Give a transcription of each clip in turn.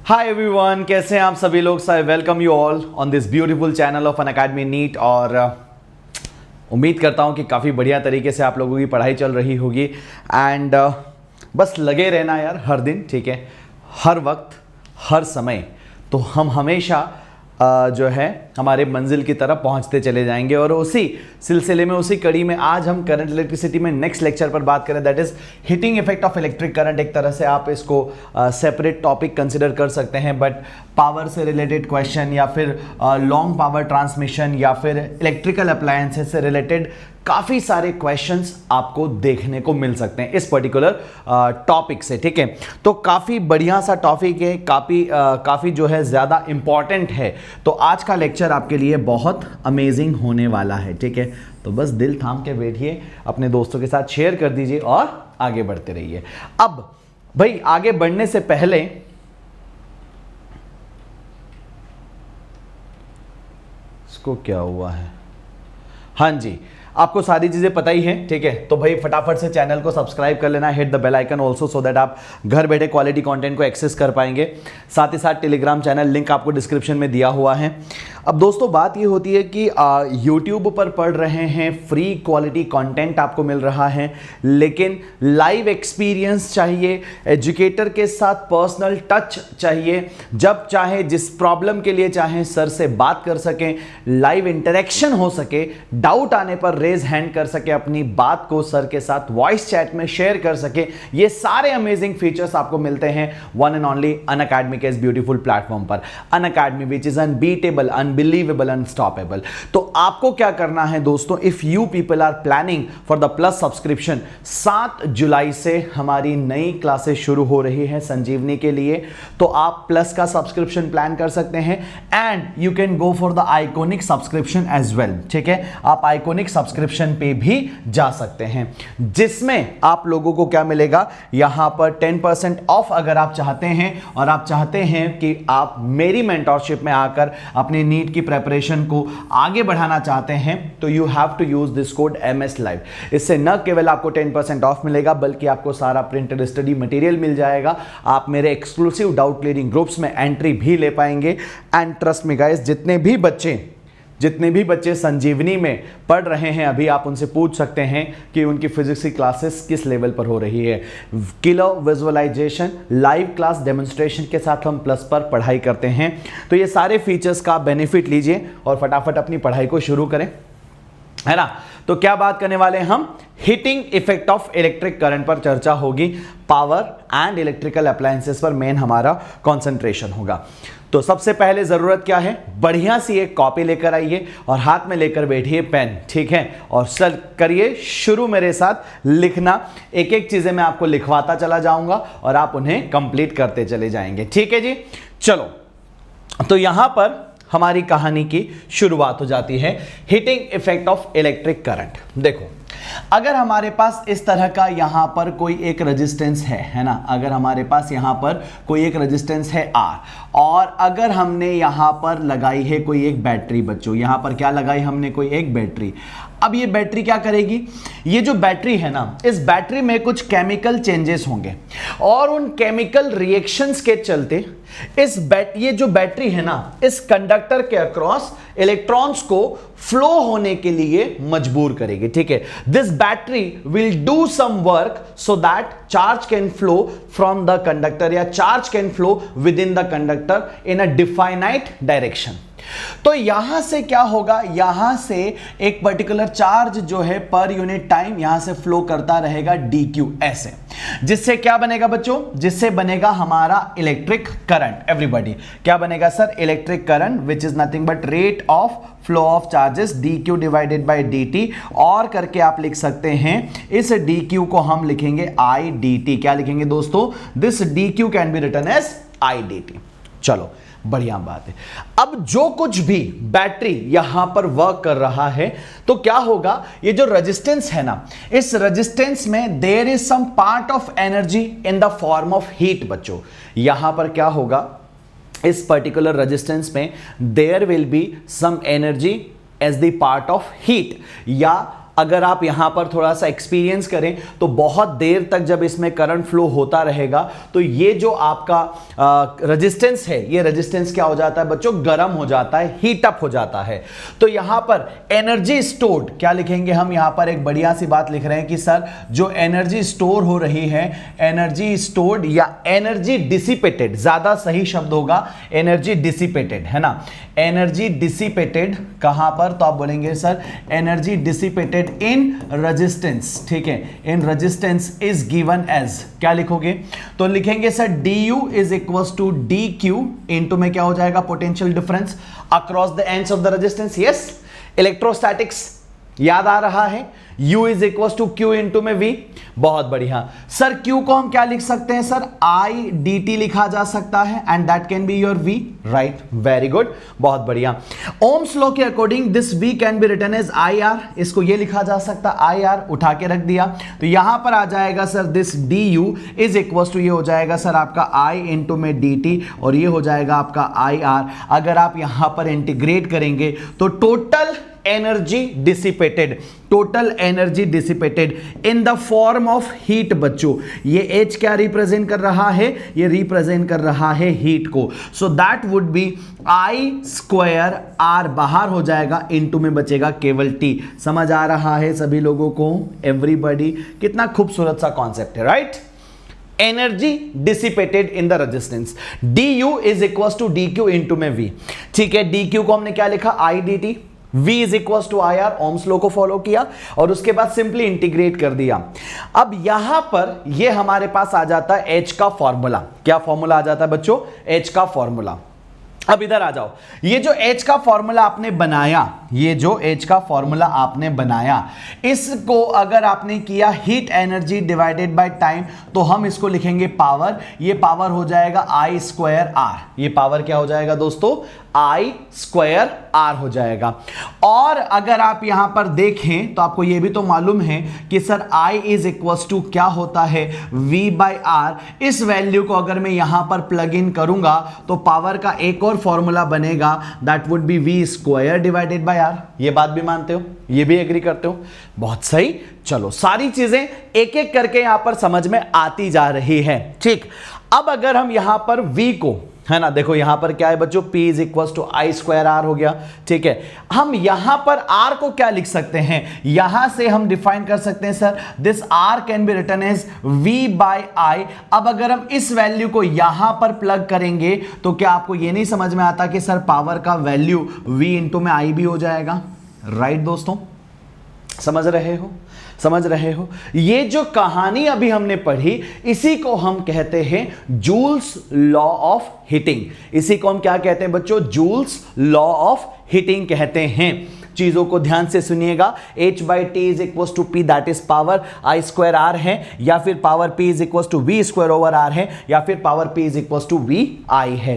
Hi everyone, कैसे हैं आप सभी लोग। Sir welcome you all on this beautiful channel of Unacademy NEET. और उम्मीद करता हूं कि काफ़ी बढ़िया तरीके से आप लोगों की पढ़ाई चल रही होगी। एंड बस लगे रहना यार हर दिन, ठीक है, हर वक्त हर समय, तो हम हमेशा जो है हमारे मंजिल की तरफ पहुंचते चले जाएंगे। और उसी सिलसिले में, उसी कड़ी में आज हम करंट इलेक्ट्रिसिटी में नेक्स्ट लेक्चर पर बात करें, that is heating effect of electric current. एक तरह से आप इसको सेपरेट टॉपिक कंसिडर कर सकते हैं, बट पावर से रिलेटेड क्वेश्चन या फिर लॉन्ग पावर ट्रांसमिशन या फिर इलेक्ट्रिकल अप्लायंसेस से रिलेटेड काफ़ी सारे क्वेश्चंस आपको देखने को मिल सकते हैं इस पर्टिकुलर टॉपिक से, ठीक है। तो काफ़ी बढ़िया सा टॉपिक है, काफ़ी जो है ज़्यादा इंपॉर्टेंट है। तो आज का लेक्चर आपके लिए बहुत अमेजिंग होने वाला है, ठीक है। तो बस दिल थाम के बैठिए, अपने दोस्तों के साथ शेयर कर दीजिए और आगे बढ़ते रहिए। अब भाई आगे बढ़ने से पहले इसको क्या हुआ है, हाँ जी, आपको सारी चीजें पता ही हैं, ठीक है। तो भाई फटाफट से चैनल को सब्सक्राइब कर लेना, hit the bell icon also, so that आप घर बैठे क्वालिटी कंटेंट को एक्सेस कर पाएंगे। साथ ही साथ टेलीग्राम चैनल लिंक आपको डिस्क्रिप्शन में दिया हुआ है। अब दोस्तों बात ये होती है कि यूट्यूब पर पढ़ रहे हैं, फ्री क्वालिटी कंटेंट आपको मिल रहा है, लेकिन लाइव एक्सपीरियंस चाहिए, एजुकेटर के साथ पर्सनल टच चाहिए। जब चाहे, जिस प्रॉब्लम के लिए चाहे, सर से बात कर सकें, लाइव इंटरेक्शन हो सके, डाउट आने पर रेज हैंड कर सके, अपनी बात को सर के साथ वॉइस चैट में शेयर कर सके। ये सारे अमेजिंग फीचर्स आपको मिलते हैं वन एंड ओनली अनअकैडमी के इस ब्यूटीफुल प्लेटफॉर्म पर। Unacademy which is unbeatable, unbelievable, unstoppable. तो आपको क्या करना है दोस्तों, if you people are planning for the plus subscription, 7 जुलाई से हमारी नई क्लासेस शुरू हो रही है संजीवनी के लिए। तो आप प्लस का सब्सक्रिप्शन प्लान कर सकते हैं and you can go for the iconic subscription as well, ठीक है। आप आइकॉनिक सब्सक्रिप्शन पे भी जा सकते हैं, जिसमें आप लोगों को क्या मिलेगा, यहां पर 10% ऑफ अगर आप चाहते हैं, और आप चाहते हैं कि आप मेरी मेंटरशिप में आकर अपनी नीट की प्रिपरेशन को आगे बढ़ाना चाहते हैं, तो you have to use this code MS Live। इससे न केवल आपको 10% ऑफ मिलेगा, बल्कि आपको सारा प्रिंटेड स्टडी मटेरियल मिल जाएगा। आप मेरे एक्सक्लूसिव डाउट क्लियरिंग ग्रुप्स में एंट्री भी ले पाएंगे। एंड ट्रस्ट मी गाइस, जितने भी बच्चे संजीवनी में पढ़ रहे हैं अभी, आप उनसे पूछ सकते हैं कि उनकी फिजिक्स की क्लासेस किस लेवल पर हो रही है। किलो विजुअलाइजेशन, लाइव क्लास डेमोन्स्ट्रेशन के साथ हम प्लस पर पढ़ाई करते हैं। तो ये सारे फीचर्स का बेनिफिट लीजिए और फटाफट अपनी पढ़ाई को शुरू करें, है ना। तो क्या बात करने वाले हैं हम, heating effect of electric current पर चर्चा होगी। पावर एंड इलेक्ट्रिकल अप्लायंसेस पर मेन हमारा कंसंट्रेशन होगा। तो सबसे पहले जरूरत क्या है, बढ़िया सी एक कॉपी लेकर आइए और हाथ में लेकर बैठिए पेन, ठीक है। और सर करिए शुरू मेरे साथ लिखना। एक एक चीजें मैं आपको लिखवाता चला जाऊंगा और आप उन्हें कंप्लीट करते चले जाएंगे, ठीक है जी। चलो, तो यहां पर हमारी कहानी की शुरुआत हो जाती है, heating effect of electric current. देखो, अगर हमारे पास इस तरह का यहां पर कोई एक रेजिस्टेंस है ना, अगर हमारे पास यहां पर कोई एक रेजिस्टेंस है R, और अगर हमने यहां पर लगाई है कोई एक बैटरी, बच्चों यहां पर क्या लगाई हमने, कोई एक बैटरी। अब ये बैटरी क्या करेगी, ये जो बैटरी है ना, इस बैटरी में कुछ केमिकल चेंजेस होंगे, और उन केमिकल रिएक्शंस के चलते ये जो बैटरी है ना, इस कंडक्टर के अक्रॉस इलेक्ट्रॉन्स को फ्लो होने के लिए मजबूर करेगी, ठीक है। This battery will do some work so that charge can flow from the conductor, या charge can flow within the conductor in a definite direction. तो यहां से क्या होगा, यहां से एक पर्टिकुलर चार्ज जो है पर यूनिट टाइम यहां से फ्लो करता रहेगा dq ऐसे, जिससे क्या बनेगा बच्चों, जिससे बनेगा हमारा इलेक्ट्रिक करंट। एवरीबॉडी क्या बनेगा sir, electric current which is nothing but rate of flow of charges dq divided by dt। और करके आप लिख सकते हैं, इस dq को हम लिखेंगे I dt। क्या लिखेंगे दोस्तों, this dq can be written as I dt। चलो, बढ़िया बात है। अब जो कुछ भी बैटरी यहां पर वर्क कर रहा है, तो क्या होगा, ये जो रेजिस्टेंस है ना, इस रेजिस्टेंस में there is some part of energy in the form of heat. बच्चों यहां पर क्या होगा, इस पर्टिकुलर रेजिस्टेंस में there will be some energy as the part of heat, या अगर आप यहां पर थोड़ा सा एक्सपीरियंस करें तो बहुत देर तक जब इसमें करंट फ्लो होता रहेगा तो ये जो आपका रेजिस्टेंस है, ये रेजिस्टेंस क्या हो जाता है बच्चों, गर्म हो जाता है, हीट अप हो जाता है। तो यहां पर एनर्जी स्टोर्ड क्या लिखेंगे हम, यहां पर एक बढ़िया सी बात लिख रहे हैं कि सर जो एनर्जी स्टोर हो रही है, एनर्जी स्टोर्ड या एनर्जी डिसिपेटेड, ज्यादा सही शब्द होगा एनर्जी डिसिपेटेड, है ना। एनर्जी डिसिपेटेड कहां पर, तो आप बोलेंगे sir energy dissipated in resistance, ठीक है, in resistance is given as, क्या लिखोगे, तो लिखेंगे sir du is equal to dq into में क्या हो जाएगा, potential difference across the ends of the resistance. Yes, electrostatics याद आ रहा है, U is equal to Q into में V। बहुत बढ़िया सर, Q को हम क्या लिख सकते हैं सर, I dt लिखा जा सकता है and that can be your V, right, very good, बहुत बढ़िया। ओम्स लॉ के according this V can be written as IR, इसको ये लिखा जा सकता है IR, उठा के रख दिया तो यहां पर आ जाएगा sir this du is equal to, ये हो जाएगा सर आपका I इंटू में dt और ये हो जाएगा आपका IR। अगर आप यहां पर इंटीग्रेट करेंगे तो total energy dissipated, total energy dissipated in the form of heat बच्चों, ये H क्या रिप्रेजेंट कर रहा है, ये रिप्रेजेंट कर रहा है हीट को। So that would be I square R बाहर हो जाएगा, इनटू में बचेगा केवल T। समझ आ रहा है सभी लोगों को, एवरीबॉडी, कितना खूबसूरत सा कॉन्सेप्ट है, right. Energy dissipated in the resistance, du is equal to dq into में v, ठीक है। dq को हमने क्या लिखा, I dt, V is equal to I R, Ohm's law को फॉलो किया और उसके बाद सिंपली इंटीग्रेट कर दिया। अब यहां पर ये हमारे पास आ जाता है H का फॉर्मूला, क्या फॉर्मूला आ जाता है बच्चों, H का फॉर्मूला। अब इधर आ जाओ, ये जो H का फॉर्मूला आपने बनाया, ये जो H का फॉर्मूला आपने बनाया, इसको अगर आपने किया heat energy divided by time तो हम इसको लिखेंगे पावर, ये पावर हो जाएगा I स्क्वायर R, ये पावर क्या हो जाएगा दोस्तों, I स्क्वायर R हो जाएगा। और अगर आप यहां पर देखें तो आपको ये भी तो मालूम है कि sir I is equal to क्या होता है, V बाय R। इस वैल्यू को अगर मैं यहां पर प्लग इन करूंगा तो पावर का एक और फॉर्मूला बनेगा, that would be V square divided by R। ये बात भी मानते हो, ये भी एग्री करते हो, बहुत सही। चलो सारी चीजें एक एक करके यहां पर समझ में आती जा रही है, ठीक। अब अगर हम यहां पर V को, है ना, देखो यहां पर क्या है बच्चों, P is equal to I square R हो गया, ठीक है। हम यहां पर R को क्या लिख सकते हैं, यहां से हम डिफाइन कर सकते हैं sir this R can be written as V by I। अब अगर हम इस वैल्यू को यहां पर प्लग करेंगे तो क्या आपको ये नहीं समझ में आता कि सर पावर का वैल्यू V इंटू में I भी हो जाएगा, राइट दोस्तों, समझ रहे हो, समझ रहे हो। ये जो कहानी अभी हमने पढ़ी इसी को हम कहते हैं जूल्स लॉ ऑफ हीटिंग, इसी को हम क्या कहते हैं बच्चों, जूल्स लॉ ऑफ हीटिंग कहते हैं। चीजों को ध्यान से सुनिएगा, H by T is equal to P, that is power I square R है, या फिर power P is equal to V square over R है, या फिर power P is equal to V I है।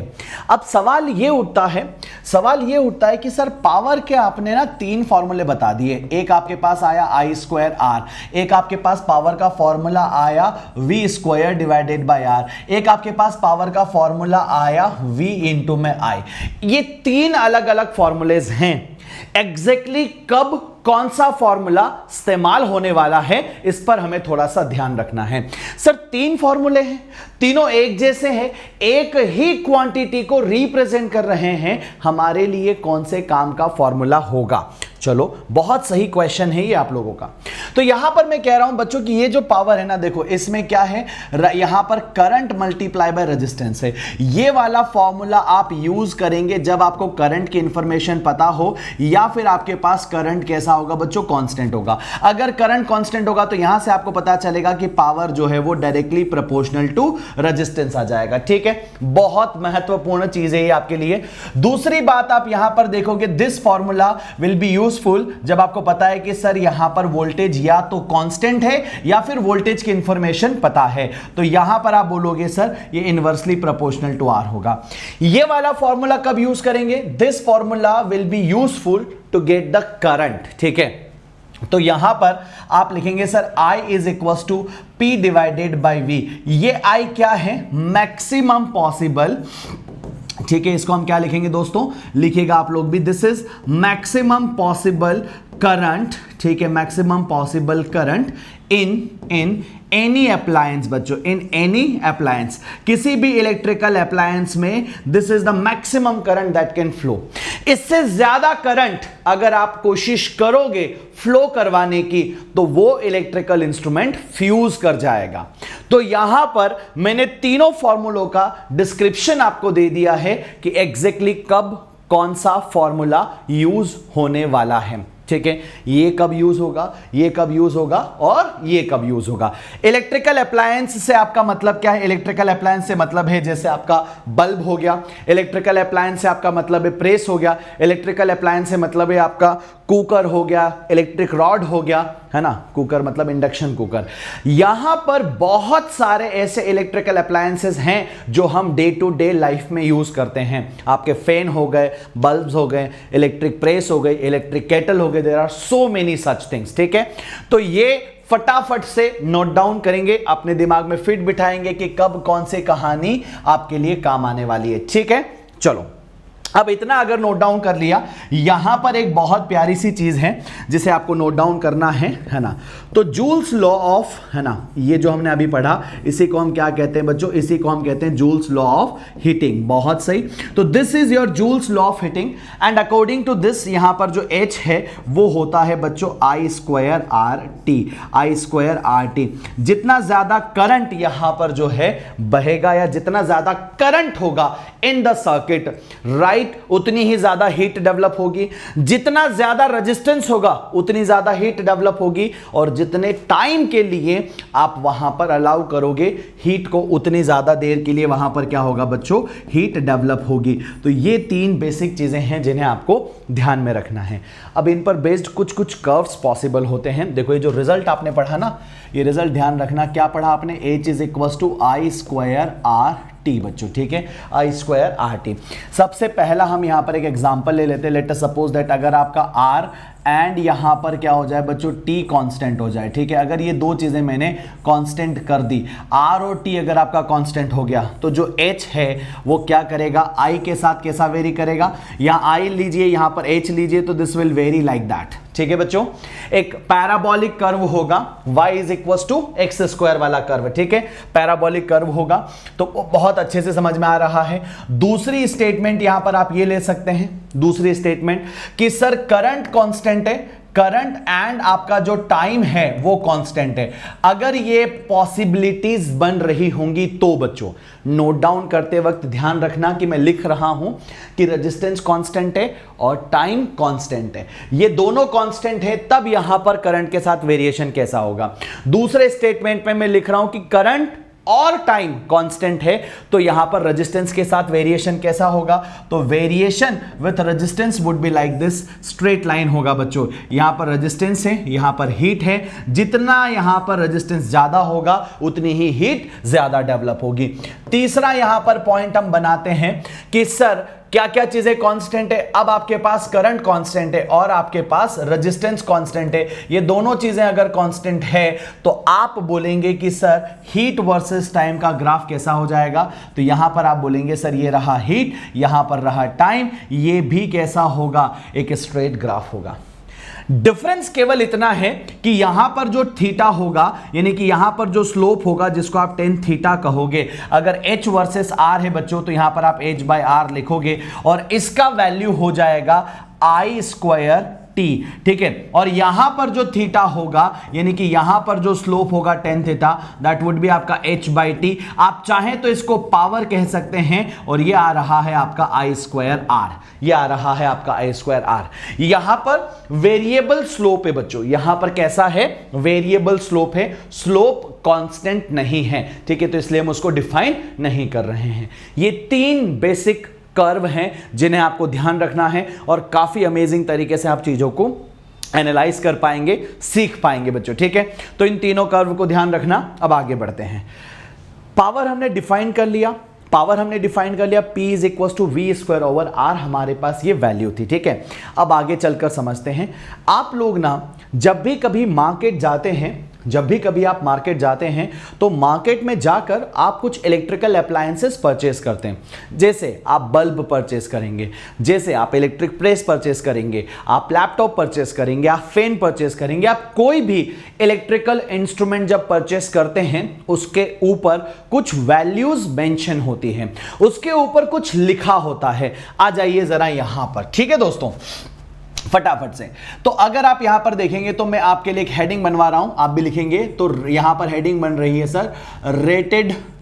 अब सवाल ये उठता है कि सर पावर के आपने ना तीन फॉर्मूले बता दिए, एक आपके पास आया I स्क्वायर R, एक आपके पास पावर का फॉर्मूला आया V square divided by R, एक आपके पास पावर का फॉर्मूला आया V इंटू में I। ये तीन अलग अलग फॉर्मूलेज हैं। एग्जैक्टली कब कौन सा फॉर्मूला इस्तेमाल होने वाला है इस पर हमें थोड़ा सा ध्यान रखना है। सर तीन फॉर्मूले हैं, तीनों एक जैसे हैं, एक ही क्वांटिटी को रिप्रेजेंट कर रहे हैं, हमारे लिए कौन से काम का फॉर्मूला होगा। चलो बहुत सही क्वेश्चन है ये आप लोगों का। तो यहां पर मैं कह रहा हूं बच्चों कि ये जो पावर है ना, देखो इसमें क्या है, यहां पर करंट मल्टीप्लाई बाय रेजिस्टेंस है। ये वाला फॉर्मूला आप यूज करेंगे जब आपको करंट की इंफॉर्मेशन पता हो, या फिर आपके पास करंट कैसा होगा बच्चों, कांस्टेंट होगा। अगर करंट कांस्टेंट होगा तो यहां से आपको पता चलेगा कि पावर जो है वो डायरेक्टली प्रोपोर्शनल टू रेजिस्टेंस आ जाएगा, ठीक है। बहुत महत्वपूर्ण चीज है ये आपके लिए। दूसरी बात आप यहां पर देखोगे, this formula will be useful जब आपको पता है कि सर यहां पर वोल्टेज या तो कांस्टेंट है या फिर वोल्टेज की इंफॉर्मेशन पता है, तो यहां पर आप बोलोगे सर ये इनवर्सली प्रोपोर्शनल टू R होगा। ये वाला फॉर्मूला कब यूज करेंगे, this formula will be useful to get the current, ठीक है। तो यहां पर आप लिखेंगे sir I is equal to P divided by V। ये I क्या है, मैक्सिमम पॉसिबल ठीक है, इसको हम क्या लिखेंगे दोस्तों, लिखिएगा आप लोग भी, this is maximum possible current, ठीक है, maximum possible current in any appliance बच्चों, इन एनी अप्लायंस, किसी भी इलेक्ट्रिकल अप्लायंस में this is the maximum current that can flow. इससे ज्यादा करंट अगर आप कोशिश करोगे फ्लो करवाने की तो वो इलेक्ट्रिकल इंस्ट्रूमेंट फ्यूज कर जाएगा। तो यहां पर मैंने तीनों फॉर्मूलों का डिस्क्रिप्शन आपको दे दिया है कि एग्जैक्टली कब कौन सा फॉर्मूला यूज होने वाला है। ठीक है, ये कब यूज होगा, ये कब यूज होगा और ये कब यूज होगा। इलेक्ट्रिकल अप्लायंस से आपका मतलब क्या है, इलेक्ट्रिकल अप्लायंस से मतलब है जैसे आपका बल्ब हो गया, इलेक्ट्रिकल अप्लायंस से आपका मतलब है प्रेस हो गया, इलेक्ट्रिकल अप्लायंस से मतलब है आपका कुकर हो गया, इलेक्ट्रिक रॉड हो गया, है ना, कुकर मतलब इंडक्शन कुकर। यहां पर बहुत सारे ऐसे इलेक्ट्रिकल अप्लायंसेस हैं जो हम डे टू डे लाइफ में यूज करते हैं। आपके फैन हो गए, बल्ब्स हो गए, इलेक्ट्रिक प्रेस हो गई, इलेक्ट्रिक केटल हो गए, there are so many such things. ठीक है, तो ये फटाफट से नोट डाउन करेंगे, अपने दिमाग में फिट बिठाएंगे कि कब कौन सी कहानी आपके लिए काम आने वाली है। ठीक है, चलो अब इतना अगर नोट डाउन कर लिया, यहां पर एक बहुत प्यारी सी चीज है जिसे आपको नोट डाउन करना है ना। तो जूल्स लॉ ऑफ, है ना, ये जो हमने अभी पढ़ा इसी को हम क्या कहते हैं बच्चों, इसी को हम कहते हैं जूल्स लॉ ऑफ हीटिंग। बहुत सही, तो this is your Joule's law of heating and according to this यहां पर जो H है वो होता है बच्चों I square R T, I square R T. जितना ज्यादा करंट यहां पर जो है बहेगा या जितना ज्यादा करंट होगा इन द सर्किट, राइट, उतनी ही ज्यादा हीट डेवलप होगी। जितना ज्यादा रेजिस्टेंस होगा उतनी ज्यादा हीट डेवलप होगी, और जितने टाइम के लिए आप वहां पर अलाउ करोगे हीट को, उतनी ज्यादा देर के लिए वहां पर क्या होगा बच्चों, हीट डेवलप होगी। तो ये तीन बेसिक चीजें हैं जिन्हें आपको ध्यान में रखना है। अब इन पर बेस्ड कुछ कुछ कर्व्स पॉसिबल होते हैं। देखो ये जो रिजल्ट आपने पढ़ा ना, ये रिजल्ट ध्यान रखना, क्या पढ़ा आपने, H is equal to I square R T बच्चों। ठीक है, I स्क्वायर आर टी। सबसे पहला हम यहां पर एक एग्जांपल ले लेते हैं। लेट अस सपोज दैट अगर आपका R एंड यहां पर क्या हो जाए बच्चों, T कांस्टेंट हो जाए। ठीक है, अगर ये दो चीजें मैंने कांस्टेंट कर दी, R और T अगर आपका कांस्टेंट हो गया तो जो H है वो क्या करेगा, I के साथ कैसा वेरी करेगा, यहां I लीजिए यहां पर H लीजिए, तो this will very like that. ठीक है बच्चों, एक पैराबोलिक कर्व होगा y is equal to X square वाला कर्व। ठीक है, पैराबोलिक कर्व होगा, तो बहुत अच्छे से समझ में आ रहा है। दूसरी स्टेटमेंट यहां पर आप ये ले सकते हैं, दूसरी स्टेटमेंट कि सर करंट कांस्टेंट है, करंट एंड आपका जो टाइम है वो कांस्टेंट है। अगर ये पॉसिबिलिटीज बन रही होंगी तो बच्चों नोट डाउन करते वक्त ध्यान रखना कि मैं लिख रहा हूं कि रेजिस्टेंस कांस्टेंट है और टाइम कांस्टेंट है, ये दोनों कांस्टेंट है, तब यहां पर करंट के साथ वेरिएशन कैसा होगा। दूसरे स्टेटमेंट में मैं लिख रहा हूं कि करंट और टाइम कांस्टेंट है, तो यहां पर रेजिस्टेंस के साथ वेरिएशन कैसा होगा, तो variation with resistance would be like this, straight line होगा बच्चों। यहां पर रेजिस्टेंस है, यहां पर हीट है, जितना यहां पर रेजिस्टेंस ज्यादा होगा उतनी ही हीट ज्यादा डेवलप होगी। तीसरा यहां पर पॉइंट हम बनाते हैं कि सर क्या क्या चीजें कांस्टेंट है। अब आपके पास करंट कांस्टेंट है और आपके पास रेजिस्टेंस कांस्टेंट है, ये दोनों चीजें अगर कांस्टेंट है तो आप बोलेंगे कि सर हीट वर्सेस टाइम का ग्राफ कैसा हो जाएगा, तो यहां पर आप बोलेंगे सर ये रहा हीट, यहां पर रहा टाइम, ये भी कैसा होगा, एक स्ट्रेट ग्राफ होगा। डिफरेंस केवल इतना है कि यहां पर जो थीटा होगा, यानी कि यहां पर जो स्लोप होगा जिसको आप टेन थीटा कहोगे, अगर h वर्सेस r है बच्चों तो यहां पर आप h बाय r लिखोगे और इसका वैल्यू हो जाएगा I स्क्वायर टी। ठीक है, और यहां पर जो थीटा होगा यानी कि यहां पर जो स्लोप होगा tan theta, that would be आपका h बाई टी। आप चाहें तो इसको पावर कह सकते हैं, और ये आ रहा है आपका I स्क्वायर आर, ये आ रहा है आपका I स्क्वायर आर। यहां पर वेरिएबल स्लोप है बच्चों, यहां पर कैसा है, वेरिएबल स्लोप है, स्लोप कांस्टेंट नहीं है। ठीक है, तो इसलिए हम उसको डिफाइन नहीं कर रहे हैं। ये तीन बेसिक कर्व हैं जिन्हें आपको ध्यान रखना है और काफी अमेजिंग तरीके से आप चीजों को एनालाइज कर पाएंगे, सीख पाएंगे बच्चों। ठीक है, तो इन तीनों कर्व को ध्यान रखना। अब आगे बढ़ते हैं। पावर हमने डिफाइन कर लिया, पावर हमने डिफाइन कर लिया, P is equal to V square over R, हमारे पास ये वैल्यू थी। ठीक है, अब आगे चलकर समझते हैं। आप लोग ना जब भी कभी मार्केट जाते हैं जब भी कभी आप मार्केट जाते हैं तो मार्केट में जाकर आप कुछ इलेक्ट्रिकल अप्लायंसेस परचेस करते हैं। जैसे आप बल्ब परचेस करेंगे, जैसे आप इलेक्ट्रिक प्रेस परचेस करेंगे, आप लैपटॉप परचेस करेंगे, आप फैन परचेस करेंगे, आप कोई भी इलेक्ट्रिकल इंस्ट्रूमेंट जब परचेस करते हैं उसके ऊपर कुछ वैल्यूज मेंशन होती हैं, उसके ऊपर कुछ लिखा होता है। आ जाइए जरा यहां पर, ठीक है दोस्तों, फटाफट से। तो अगर आप यहां पर देखेंगे तो मैं आपके लिए एक हेडिंग बनवा रहा हूं, आप भी लिखेंगे। तो यहां पर हेडिंग बन रही है सर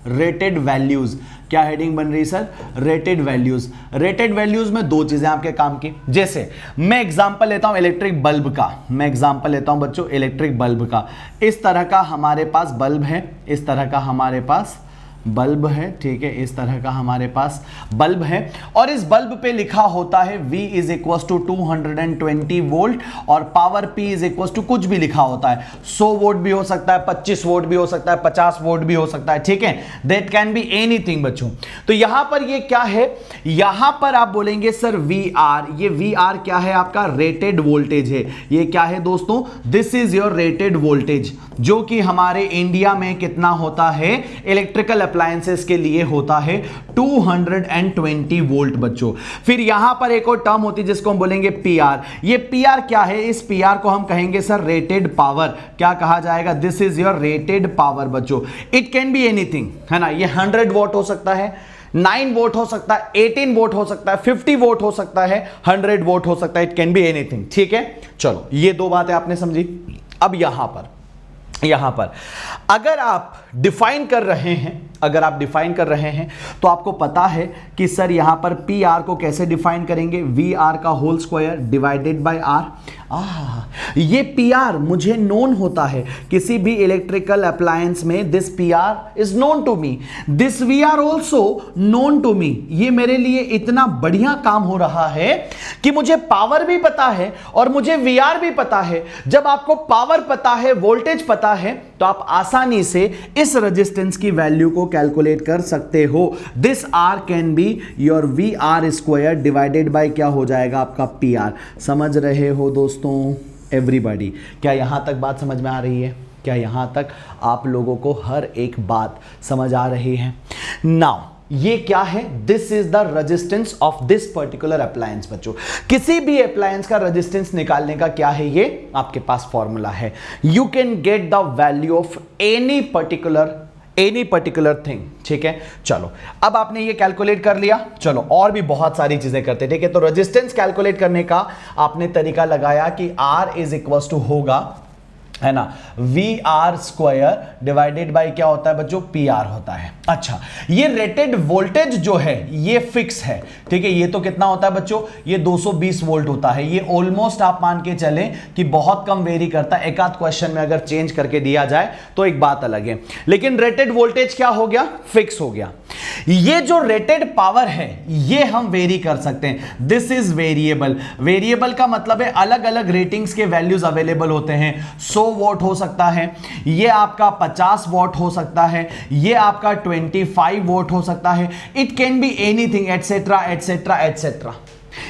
रेटेड वैल्यूज। क्या हेडिंग बन रही है sir? Rated values. Rated values में दो चीजें आपके काम की। जैसे मैं एग्जांपल लेता हूं इलेक्ट्रिक बल्ब का, मैं एग्जांपल लेता हूं बच्चों इलेक्ट्रिक बल्ब का। इस तरह का हमारे पास बल्ब है, इस तरह का हमारे पास बल्ब है, ठीक है, इस तरह का हमारे पास बल्ब है और इस बल्ब पे लिखा होता है V is equal to 220 volt और power P is equal to कुछ भी लिखा होता है, 100 वोल्ट भी हो सकता है, 25 वोल्ट भी हो सकता है, 50 वोल्ट भी हो सकता है, ठीक है, दैट कैन बी एनीथिंग बच्चों। तो यहां पर ये क्या है, यहां पर आप बोलेंगे सर VR, ये VR क्या है? आपका रेटेड वोल्टेज है। ये क्या है दोस्तों? This is your rated voltage, जो कि हमारे इंडिया में कितना होता है इलेक्ट्रिकल अप्लायंसेस के लिए होता है 220 वोल्ट बच्चों। फिर यहां पर एक और टर्म होती है जिसको हम बोलेंगे PR। ये PR क्या है? इस PR को हम कहेंगे सर रेटेड पावर। क्या कहा जाएगा? This is your rated power बच्चों। इट कैन बी एनीथिंग, है ना। ये 100 वोल्ट हो सकता है, 9 वोल्ट हो सकता है, 18 वोल्ट हो सकता है, 50 वोल्ट हो सकता है, 100 वोल्ट हो सकता है, इट कैन बी एनीथिंग, ठीक है। चलो ये दो बातें आपने समझी। अब यहां पर अगर आप डिफाइन कर रहे हैं, तो आपको पता है कि सर यहां पर PR को कैसे डिफाइन करेंगे? VR का whole square divided by R। ये PR मुझे नोन होता है किसी भी इलेक्ट्रिकल अप्लायंस में। This PR is known to me, this VR also known to me. ये मेरे लिए इतना बढ़िया काम हो रहा है कि मुझे पावर भी पता है और मुझे VR भी पता है। जब आपको पावर पता है, वोल्टेज पता है, तो आप आसानी से इस रेजिस्टेंस की वैल्यू को कैलकुलेट कर सकते हो। This R can be your VR square divided bye क्या हो जाएगा आपका PR। समझ रहे हो दोस्तों एवरीबॉडी? क्या यहां तक बात समझ में आ रही है? क्या यहां तक आप लोगों को हर एक बात समझ आ रही है? नाउ ये क्या है? This is the resistance of this particular appliance बच्चों। किसी भी अप्लायंस का रेजिस्टेंस निकालने का क्या है? ये आपके पास फॉर्मूला है। You can get the value of any particular thing, ठीक है। चलो अब आपने ये कैलकुलेट कर लिया, चलो और भी बहुत सारी चीजें करते, ठीक है। तो रेजिस्टेंस कैलकुलेट करने का आपने तरीका लगाया कि R इज इक्वल टू होगा, है ना, VR स्क्वायर डिवाइडेड बाय क्या होता है बच्चों? PR होता है। अच्छा, ये रेटेड वोल्टेज जो है ये फिक्स है, ठीक है। ये तो कितना होता है बच्चों? ये 220 वोल्ट होता है। ये ऑलमोस्ट आप मान के चलें कि बहुत कम वेरी करता है। एक आध क्वेश्चन में अगर चेंज करके दिया जाए तो एक बात अलग है, लेकिन रेटेड वोल्टेज क्या हो गया? फिक्स हो गया। ये जो रेटेड पावर है ये हम वेरी कर सकते हैं। This is variable. वेरिएबल का मतलब है अलग अलग रेटिंग्स के वैल्यूज अवेलेबल होते हैं। 100 वोल्ट हो सकता है, ये आपका 50 वोल्ट हो सकता है, ये आपका 25 वोल्ट हो सकता है। It can be anything etcetera etcetera etcetera.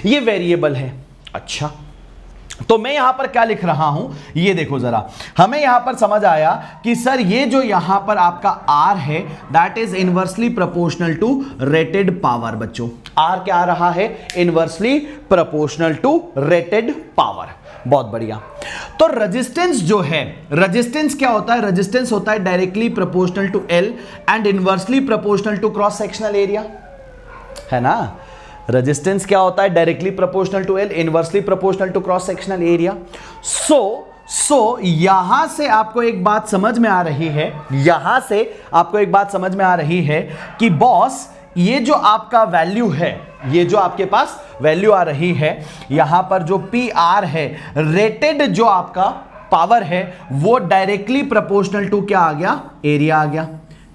ये वेरिएबल है। अच्छा, तो मैं यहां पर क्या लिख रहा हूं ये देखो जरा। हमें यहां पर समझ आया कि सर ये जो यहां पर आपका R है that is inversely proportional to rated power बच्चों। R क्या आ रहा है? Inversely proportional to rated power. बहुत बढ़िया। तो रेजिस्टेंस जो है, रेजिस्टेंस क्या होता है? रेजिस्टेंस होता है directly proportional to L and inversely proportional to cross sectional area, है ना। रेजिस्टेंस क्या होता है? Directly proportional to L, inversely proportional to cross sectional area. So यहां से आपको एक बात समझ में आ रही है, यहां से आपको एक बात समझ में आ रही है कि बॉस ये जो आपका वैल्यू है, ये जो आपके पास वैल्यू आ रही है यहां पर जो PR है, रेटेड जो आपका पावर है वो डायरेक्टली प्रोपोर्शनल टू क्या आ गया? एरिया आ गया।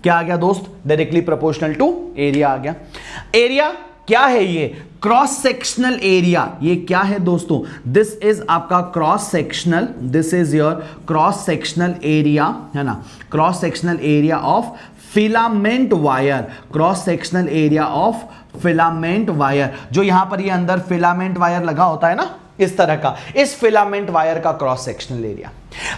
क्या आ गया दोस्त? डायरेक्टली प्रोपोर्शनल टू एरिया आ गया। एरिया क्या है? ये क्रॉस सेक्शनल एरिया। ये क्या है दोस्तों? दिस इज आपका cross sectional, this is your cross sectional area, है ना। Cross sectional area of filament wire, cross sectional area of filament wire. जो यहां पर ये अंदर फिलामेंट वायर लगा होता है ना, इस तरह का, इस फिलामेंट वायर का क्रॉस सेक्शनल एरिया।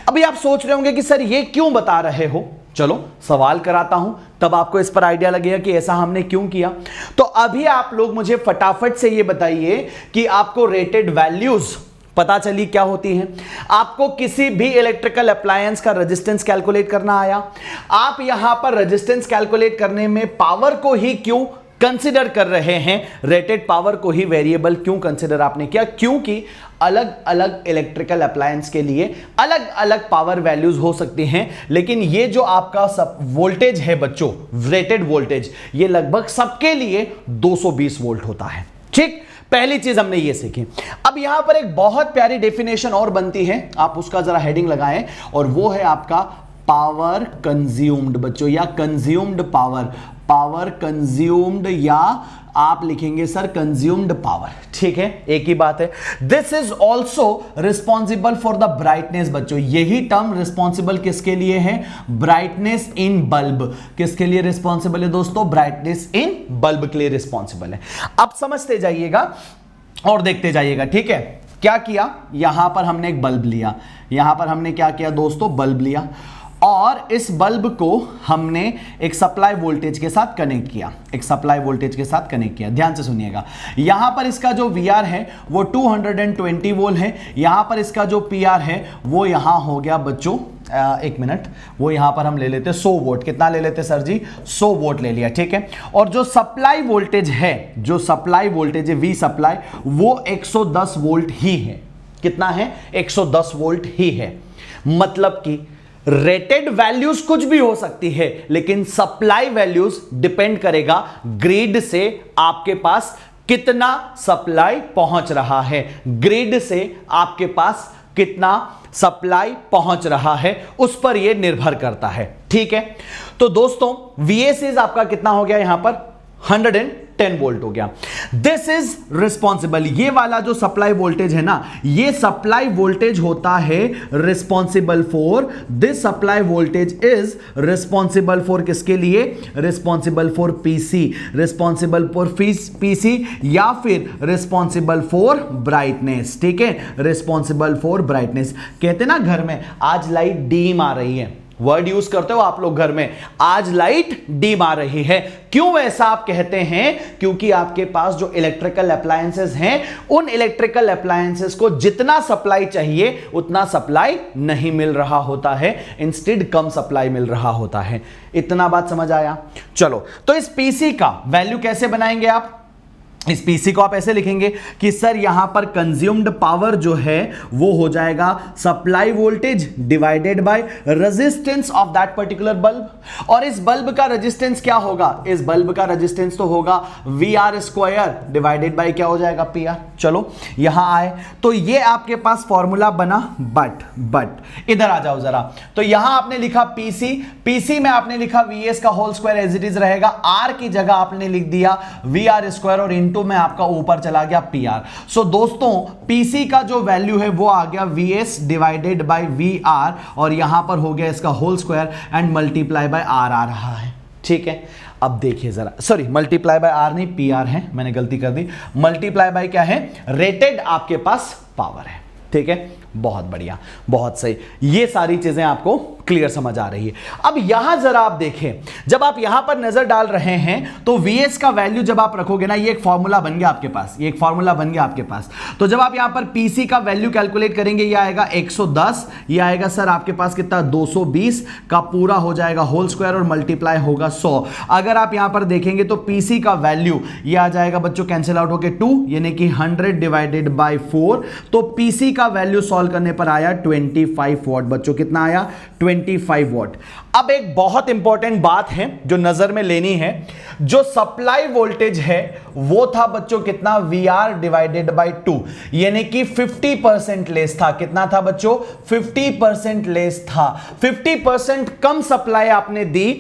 अभी आप सोच रहे होंगे कि सर ये क्यों बता रहे हो, चलो सवाल कराता हूं, तब आपको इस पर आइडिया लगेगा कि ऐसा हमने क्यों किया। तो अभी आप लोग मुझे फटाफट से ये बताइए कि आपको रेटेड वैल्यूज पता चली क्या होती है। आपको किसी भी इलेक्ट्रिकल अप्लायंस का रेजिस्टेंस कैलकुलेट करना आया, आप यहां पर रेजिस्टेंस कैलकुलेट करने में पावर को ही क्यों कंसिडर कर रहे हैं, रेटेड पावर को ही वेरिएबल क्यों कंसिडर आपने किया, क्योंकि अलग अलग इलेक्ट्रिकल अप्लायंस के लिए अलग अलग पावर वैल्यूज हो सकती हैं, लेकिन ये जो आपका सब वोल्टेज है बच्चों, रेटेड वोल्टेज, ये लगभग सबके लिए 220 वोल्ट होता है। ठीक, पहली चीज हमने ये सीखी। अब यहां पर एक बहुत प्यारी डेफिनेशन और बनती है, आप उसका जरा हेडिंग लगाएं, और वो है आपका पावर कंज्यूम्ड बच्चों, या कंज्यूम्ड पावर, पावर कंज्यूम्ड, या आप लिखेंगे सर कंज्यूम्ड पावर। ठीक है, एक ही बात है। This is also responsible for the brightness बच्चों, यही टर्म रिस्पॉन्सिबल किसके लिए है, ब्राइटनेस इन बल्ब। किसके लिए रिस्पॉन्सिबल है दोस्तों, ब्राइटनेस इन बल्ब के लिए रिस्पॉन्सिबल है। अब समझते जाइएगा और देखते जाइएगा। ठीक है, क्या किया, यहां पर हमने एक बल्ब लिया, यहां पर हमने क्या किया दोस्तों, बल्ब लिया, और इस बल्ब को हमने एक सप्लाई वोल्टेज के साथ कनेक्ट किया, एक सप्लाई वोल्टेज के साथ कनेक्ट किया। ध्यान से सुनिएगा, यहां पर इसका जो VR है वो 220 वोल्ट है, यहां पर इसका जो PR है वो यहां हो गया बच्चों, एक मिनट, वो यहां पर हम ले लेते 100 वोल्ट। कितना ले लेते सर जी, 100 वोल्ट ले लिया। ठीक है, और जो सप्लाई वोल्टेज है, जो सप्लाई वोल्टेज है V सप्लाई, वो 110 वोल्ट ही है। कितना है, 110 वोल्ट ही है। मतलब कि रेटेड वैल्यूज कुछ भी हो सकती है, लेकिन सप्लाई वैल्यूज डिपेंड करेगा ग्रिड से आपके पास कितना सप्लाई पहुंच रहा है, ग्रिड से आपके पास कितना सप्लाई पहुंच रहा है, उस पर यह निर्भर करता है। ठीक है, तो दोस्तों VS आपका कितना हो गया, यहां पर 110 वोल्ट हो गया। दिस इज रिस्पॉन्सिबल, ये वाला जो सप्लाई वोल्टेज है ना, ये सप्लाई वोल्टेज होता है responsible for, this supply voltage is responsible for किसके लिए, responsible for PC, responsible for PC, या फिर रिस्पॉन्सिबल फॉर ब्राइटनेस। ठीक है, रिस्पॉन्सिबल फॉर ब्राइटनेस। कहते ना घर में आज लाइट डीम आ रही है, वर्ड यूज करते हो आप लोग घर में, आज लाइट डीम आ रही है। क्यों ऐसा आप कहते हैं, क्योंकि आपके पास जो इलेक्ट्रिकल अप्लायंसेस हैं, उन इलेक्ट्रिकल अप्लायंसेस को जितना सप्लाई चाहिए उतना सप्लाई नहीं मिल रहा होता है, इंस्टेड कम सप्लाई मिल रहा होता है। इतना बात समझ आया। चलो, तो इस PC का वैल्यू कैसे बनाएंगे आप, इस PC को आप ऐसे लिखेंगे कि सर यहां पर कंज्यूम्ड पावर जो है वो हो जाएगा supply voltage divided by resistance of that particular bulb, और इस बल्ब का रेजिस्टेंस क्या होगा, इस बल्ब का रेजिस्टेंस तो होगा VR स्क्वायर डिवाइडेड बाय क्या हो जाएगा, PR। चलो यहां आए तो ये आपके पास फॉर्मूला बना, बट इधर आ जाओ जरा। तो यहां आपने लिखा PC में आपने लिखा VS का whole square as it is रहेगा, R की जगह आपने लिख दिया VR स्क्वायर, और इनटू में आपका ऊपर चला गया PR। सो दोस्तों PC का जो वैल्यू है वो आ गया VS डिवाइडेड बाय VR, और यहां पर हो गया इसका whole square and multiply by R आ रहा है। ठीक है, अब देखिए जरा, सॉरी मल्टीप्लाई बाय R नहीं PR है, मैंने गलती कर दी, मल्टीप्लाई बाय क्या है, रेटेड आपके पास पावर है। ठीक है, बहुत बढ़िया, बहुत सही, ये सारी चीजें आपको क्लियर समझ आ रही है। अब यहां जरा आप देखें, जब आप यहां पर नजर डाल रहे हैं तो VS का वैल्यू जब आप रखोगे ना, ये एक फॉर्मूला बन गया आपके पास, ये एक फॉर्मूला बन गया आपके पास। तो जब आप यहां पर PC का वैल्यू कैलकुलेट करेंगे, ये आएगा 110, ये आएगा सर आपके पास कितना 220 का पूरा हो जाएगा होल स्क्वायर और मल्टीप्लाई होगा 100। अगर आप यहां पर देखेंगे तो PC का वैल्यू ये आ जाएगा बच्चों, कैंसिल आउट होके 2, यानी कि 100 डिवाइडेड बाय 4। तो PC का वैल्यू सॉल्व करने पर आया 25 वॉट बच्चों, कितना आया 25 वॉट। अब एक बहुत इंपॉर्टेंट बात है जो नजर में लेनी है, जो सप्लाई वोल्टेज है वो था बच्चों कितना, VR डिवाइडेड बाय 2, यानी कि 50% लेस था। कितना था बच्चों, 50% लेस था, 50% कम सप्लाई आपने दी।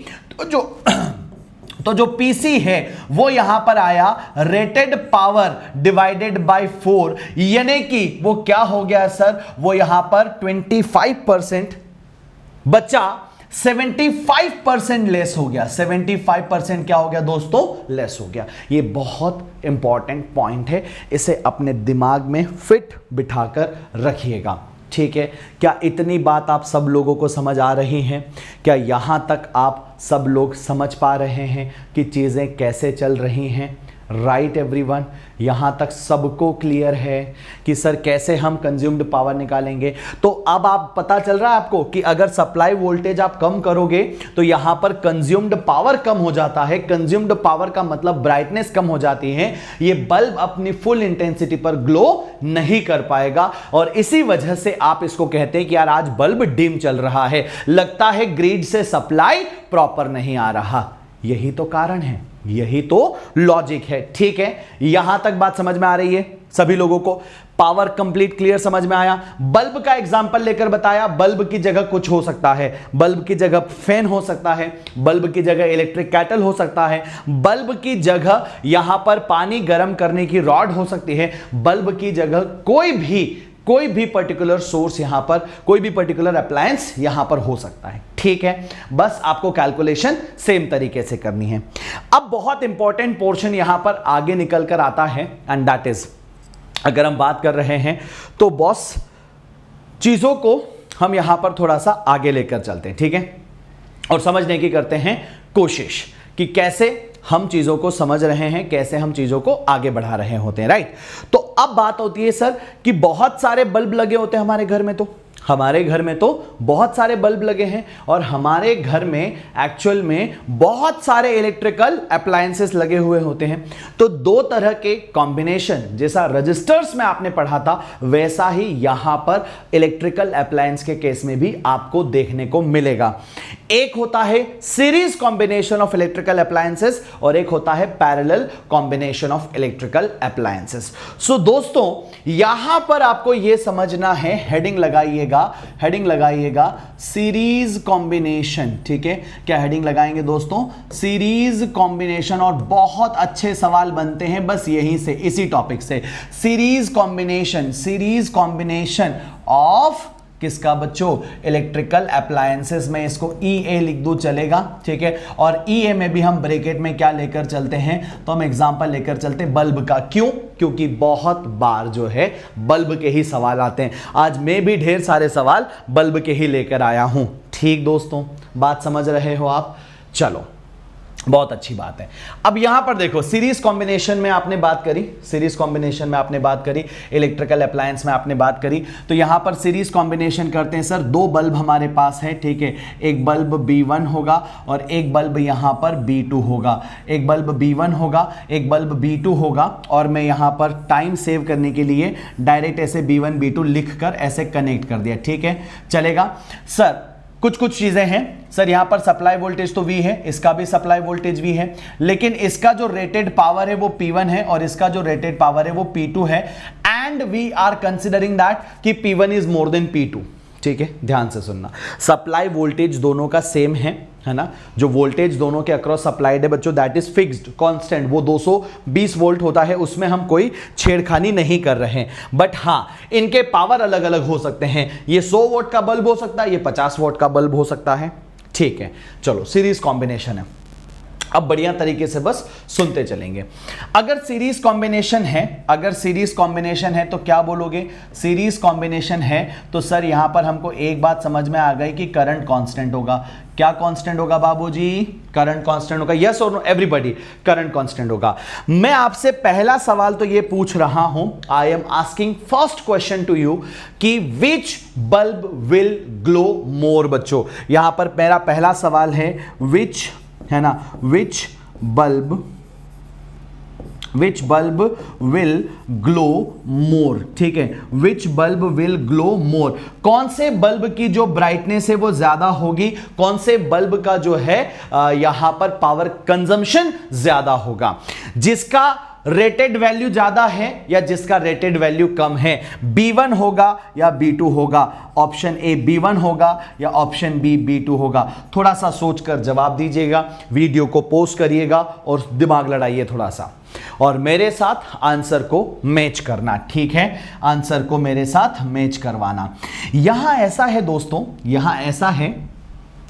तो जो PC है वो यहां पर आया रेटेड पावर डिवाइडेड बाय 4, यानी कि वो क्या हो गया सर, वो यहां पर 25% बचा 75% लेस हो गया। 75% क्या हो गया दोस्तों? लेस हो गया। ये बहुत इंपॉर्टेंट पॉइंट है, इसे अपने दिमाग में फिट बिठाकर रखिएगा, ठीक है। क्या इतनी बात आप सब लोगों को समझ आ रही हैं? क्या यहां तक आप सब लोग समझ पा रहे हैं कि चीजें कैसे चल रही हैं? राइट एवरीवन, यहां तक सबको क्लियर है कि सर कैसे हम कंज्यूम्ड पावर निकालेंगे? तो अब आप पता चल रहा है आपको कि अगर सप्लाई वोल्टेज आप कम करोगे तो यहां पर कंज्यूम्ड पावर कम हो जाता है। कंज्यूम्ड पावर का मतलब ब्राइटनेस कम हो जाती है, ये बल्ब अपनी फुल इंटेंसिटी पर ग्लो नहीं कर पाएगा, और इसी वजह से आप इसको कहते हैं कि यार आज बल्ब डिम चल रहा है, लगता है ग्रिड से सप्लाई प्रॉपर नहीं आ रहा। यही तो कारण है, यही तो लॉजिक है, ठीक है। यहां तक बात समझ में आ रही है सभी लोगों को? पावर कंप्लीट क्लियर समझ में आया? बल्ब का एग्जांपल लेकर बताया, बल्ब की जगह कुछ हो सकता है, बल्ब की जगह फैन हो सकता है, बल्ब की जगह इलेक्ट्रिक कैटल हो सकता है, बल्ब की जगह यहां पर पानी गर्म करने की रॉड हो सकती है, बल्ब की जगह कोई भी पर्टिकुलर सोर्स यहां पर, कोई भी पर्टिकुलर अप्लायंस यहां पर हो सकता है, ठीक है। बस आपको कैलकुलेशन सेम तरीके से करनी है। अब बहुत इंपॉर्टेंट पोर्शन यहां पर आगे निकल कर आता है, एंड दैट इज, अगर हम बात कर रहे हैं तो बॉस चीजों को हम यहां पर थोड़ा सा आगे लेकर चलते हैं, ठीक है, और समझने की करते हैं कोशिश कि कैसे हम चीजों को समझ रहे हैं, कैसे हम चीजों को आगे बढ़ा रहे होते हैं, राइट। तो अब बात होती है सर कि बहुत सारे बल्ब लगे होते हैं हमारे घर में, तो हमारे घर में तो बहुत सारे बल्ब लगे हैं, और हमारे घर में एक्चुअल में बहुत सारे इलेक्ट्रिकल अप्लायंसेस लगे हुए होते हैं। तो दो तरह के कॉम्बिनेशन, जैसा रजिस्टर्स में आपने पढ़ा था वैसा ही यहां पर इलेक्ट्रिकल अप्लायंस के केस में भी आपको देखने को मिलेगा। एक होता है series combination of electrical appliances और एक होता है parallel combination of electrical appliances. So दोस्तों यहां पर आपको यह समझना है, हेडिंग लगाइएगा सीरीज कॉम्बिनेशन, ठीक है। क्या हेडिंग लगाएंगे दोस्तों? Series combination. और बहुत अच्छे सवाल बनते हैं बस यहीं से, इसी टॉपिक से। सीरीज कॉम्बिनेशन ऑफ किसका बच्चों? इलेक्ट्रिकल अप्लायंसेस में। इसको EA लिख दूं चलेगा, ठीक है। और EA में भी हम ब्रैकेट में क्या लेकर चलते हैं? तो हम एग्जांपल लेकर चलते हैं बल्ब का। क्यों? क्योंकि बहुत बार जो है बल्ब के ही सवाल आते हैं। आज मैं भी ढेर सारे सवाल बल्ब के ही लेकर आया हूं, ठीक दोस्तों, बात समझ रहे हो आप? चलो बहुत अच्छी बात है। अब यहां पर देखो सीरीज कॉम्बिनेशन में आपने बात करी, इलेक्ट्रिकल अप्लायंस में आपने बात करी, तो यहां पर सीरीज कॉम्बिनेशन करते हैं सर। दो बल्ब हमारे पास है, ठीक है। एक बल्ब B1 होगा और एक बल्ब यहां पर B2 होगा। एक बल्ब B1 होगा, एक बल्ब B2 होगा, और मैं यहां पर टाइम सेव करने के लिए डायरेक्ट ऐसे B1 B2 लिखकर ऐसे कनेक्ट कर दिया, ठीक है, चलेगा। सर कुछ चीजें हैं सर, यहां पर सप्लाई वोल्टेज तो V है, इसका भी सप्लाई वोल्टेज V है, लेकिन इसका जो रेटेड पावर है वो P1 है और इसका जो रेटेड पावर है वो P2 है, and we are considering that कि P1 is more than P2, ठीक है। ध्यान से सुनना, सप्लाई वोल्टेज दोनों का सेम है ना, जो वोल्टेज दोनों के अक्रॉस सप्लाइड है बच्चों दैट इज फिक्स्ड कांस्टेंट, वो 220 वोल्ट होता है, उसमें हम कोई छेड़खानी नहीं कर रहे हैं। बट हां इनके पावर अलग अलग हो सकते हैं, ये 100 वोल्ट का बल्ब हो सकता है, ये 50 वोल्ट का बल्ब हो सकता है, ठीक है। चलो सीरीज कॉम्बिनेशन है, अब बढ़िया तरीके से बस सुनते चलेंगे। अगर सीरीज कॉम्बिनेशन है तो क्या बोलोगे? सीरीज कॉम्बिनेशन है तो सर यहां पर हमको एक बात समझ में आ गई कि करंट कांस्टेंट होगा। क्या कांस्टेंट होगा बाबूजी? करंट कांस्टेंट होगा। यस और नो एवरीबॉडी? करंट कांस्टेंट होगा। मैं आपसे पहला सवाल तो ये पूछ रहा हूं, I am asking first question to you कि which bulb will glow more? बच्चों यहां पर मेरा पहला सवाल है विच, है ना, विच बल्ब विल ग्लो मोर, ठीक है। विच बल्ब विल ग्लो मोर, कौन से बल्ब की जो ब्राइटनेस है वो ज्यादा होगी, कौन से बल्ब का जो है यहां पर पावर कंजम्पशन ज्यादा होगा, जिसका रेटेड वैल्यू ज्यादा है या जिसका रेटेड वैल्यू कम है? B1 होगा या B2 होगा? ऑप्शन ए B1 होगा या ऑप्शन बी B2 होगा? थोड़ा सा सोचकर जवाब दीजिएगा, वीडियो को पोस्ट करिएगा और दिमाग लड़ाइए थोड़ा सा, और मेरे साथ आंसर को मैच करना, ठीक है। आंसर को मेरे साथ मैच करवाना। यहां ऐसा है दोस्तों, यहां ऐसा है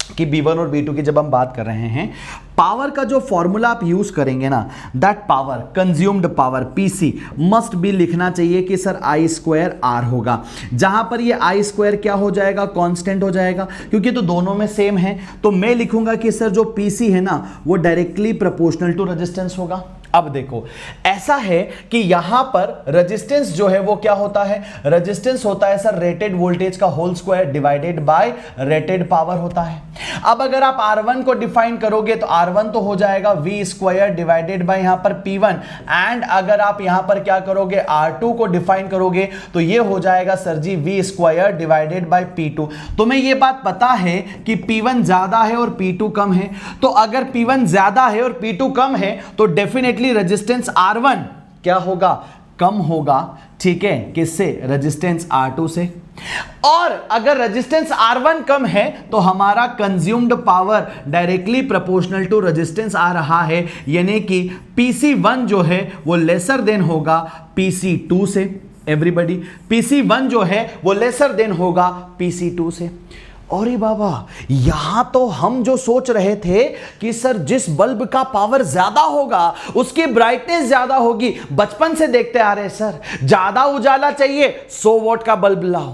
कि B1 और B2 की जब हम बात कर रहे हैं, पावर का जो फॉर्मूला आप यूज करेंगे ना, that power consumed power PC must be लिखना चाहिए कि सर I स्क्वायर R होगा, जहां पर ये I स्क्वायर क्या हो जाएगा, कांस्टेंट हो जाएगा, क्योंकि तो दोनों में सेम है। तो मैं लिखूंगा कि सर जो PC है ना वो डायरेक्टली प्रोपोर्शनल टू रेजिस्टेंस होगा। अब देखो ऐसा है कि यहां पर रेजिस्टेंस जो है वो क्या होता है, रेजिस्टेंस होता है सर रेटेड वोल्टेज का whole square divided by rated power होता है। अब अगर आप R1 को डिफाइन करोगे तो R1 तो हो जाएगा V स्क्वायर डिवाइडेड बाय यहां पर P1, एंड अगर आप यहां पर क्या करोगे R2 को डिफाइन करोगे तो ये हो जाएगा sir ji V square divided by P2। तुम्हें ये बात पता है कि P1 ज्यादा है और P2 कम है, तो अगर P1 ज्यादा है और P2 कम है तो डेफिनेटली रेजिस्टेंस R1 क्या होगा, कम होगा, ठीक है, किससे, रेजिस्टेंस R2 से। और अगर रेजिस्टेंस R1 कम है तो हमारा consumed power directly proportional to resistance आ रहा है, यानी कि PC1 जो है वो लेसर देन होगा PC2 से। एवरीबॉडी, PC1 जो है वो लेसर देन होगा PC2 से। अरे बाबा, यहां तो हम जो सोच रहे थे कि सर जिस बल्ब का पावर ज्यादा होगा उसकी ब्राइटनेस ज्यादा होगी, बचपन से देखते आ रहे सर ज्यादा उजाला चाहिए 100 वॉट का बल्ब लाओ,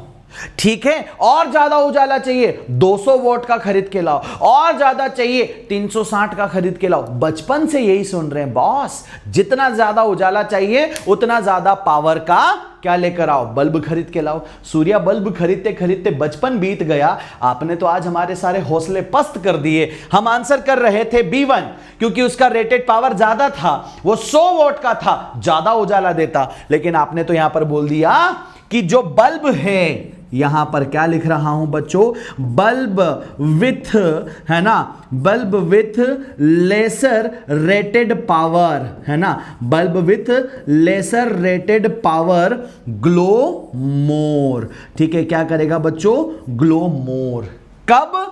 ठीक है, और ज्यादा उजाला चाहिए 200 वॉट का खरीद के लाओ, और ज्यादा चाहिए 360 का खरीद के लाओ। बचपन से यही सुन रहे हैं बॉस, जितना ज्यादा उजाला चाहिए उतना ज्यादा पावर का क्या लेकर आओ, बल्ब खरीद के लाओ। सूर्या बल्ब खरीदते खरीदते बचपन बीत गया, आपने तो आज हमारे सारे हौसले पस्त कर दिए। हम आंसर कर रहे थे B1 क्योंकि उसका रेटेड पावर ज्यादा था, वो 100 वॉट का था, ज्यादा उजाला देता, लेकिन आपने तो यहां पर बोल दिया कि जो बल्ब है, यहां पर क्या लिख रहा हूं बच्चों, बल्ब विथ, है ना, bulb with lesser rated power, है ना, bulb with lesser rated power glow more, ठीक है, क्या करेगा बच्चों, ग्लो मोर। कब,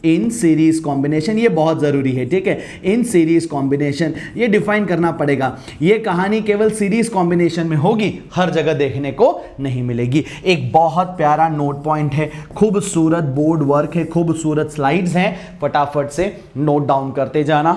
इन सीरीज कॉम्बिनेशन, ये बहुत जरूरी है, ठीक है, इन सीरीज कॉम्बिनेशन, ये डिफाइन करना पड़ेगा। ये कहानी केवल सीरीज कॉम्बिनेशन में होगी, हर जगह देखने को नहीं मिलेगी। एक बहुत प्यारा नोट पॉइंट है, खूबसूरत बोर्ड वर्क है, खूबसूरत स्लाइड्स हैं, फटाफट से नोट डाउन करते जाना।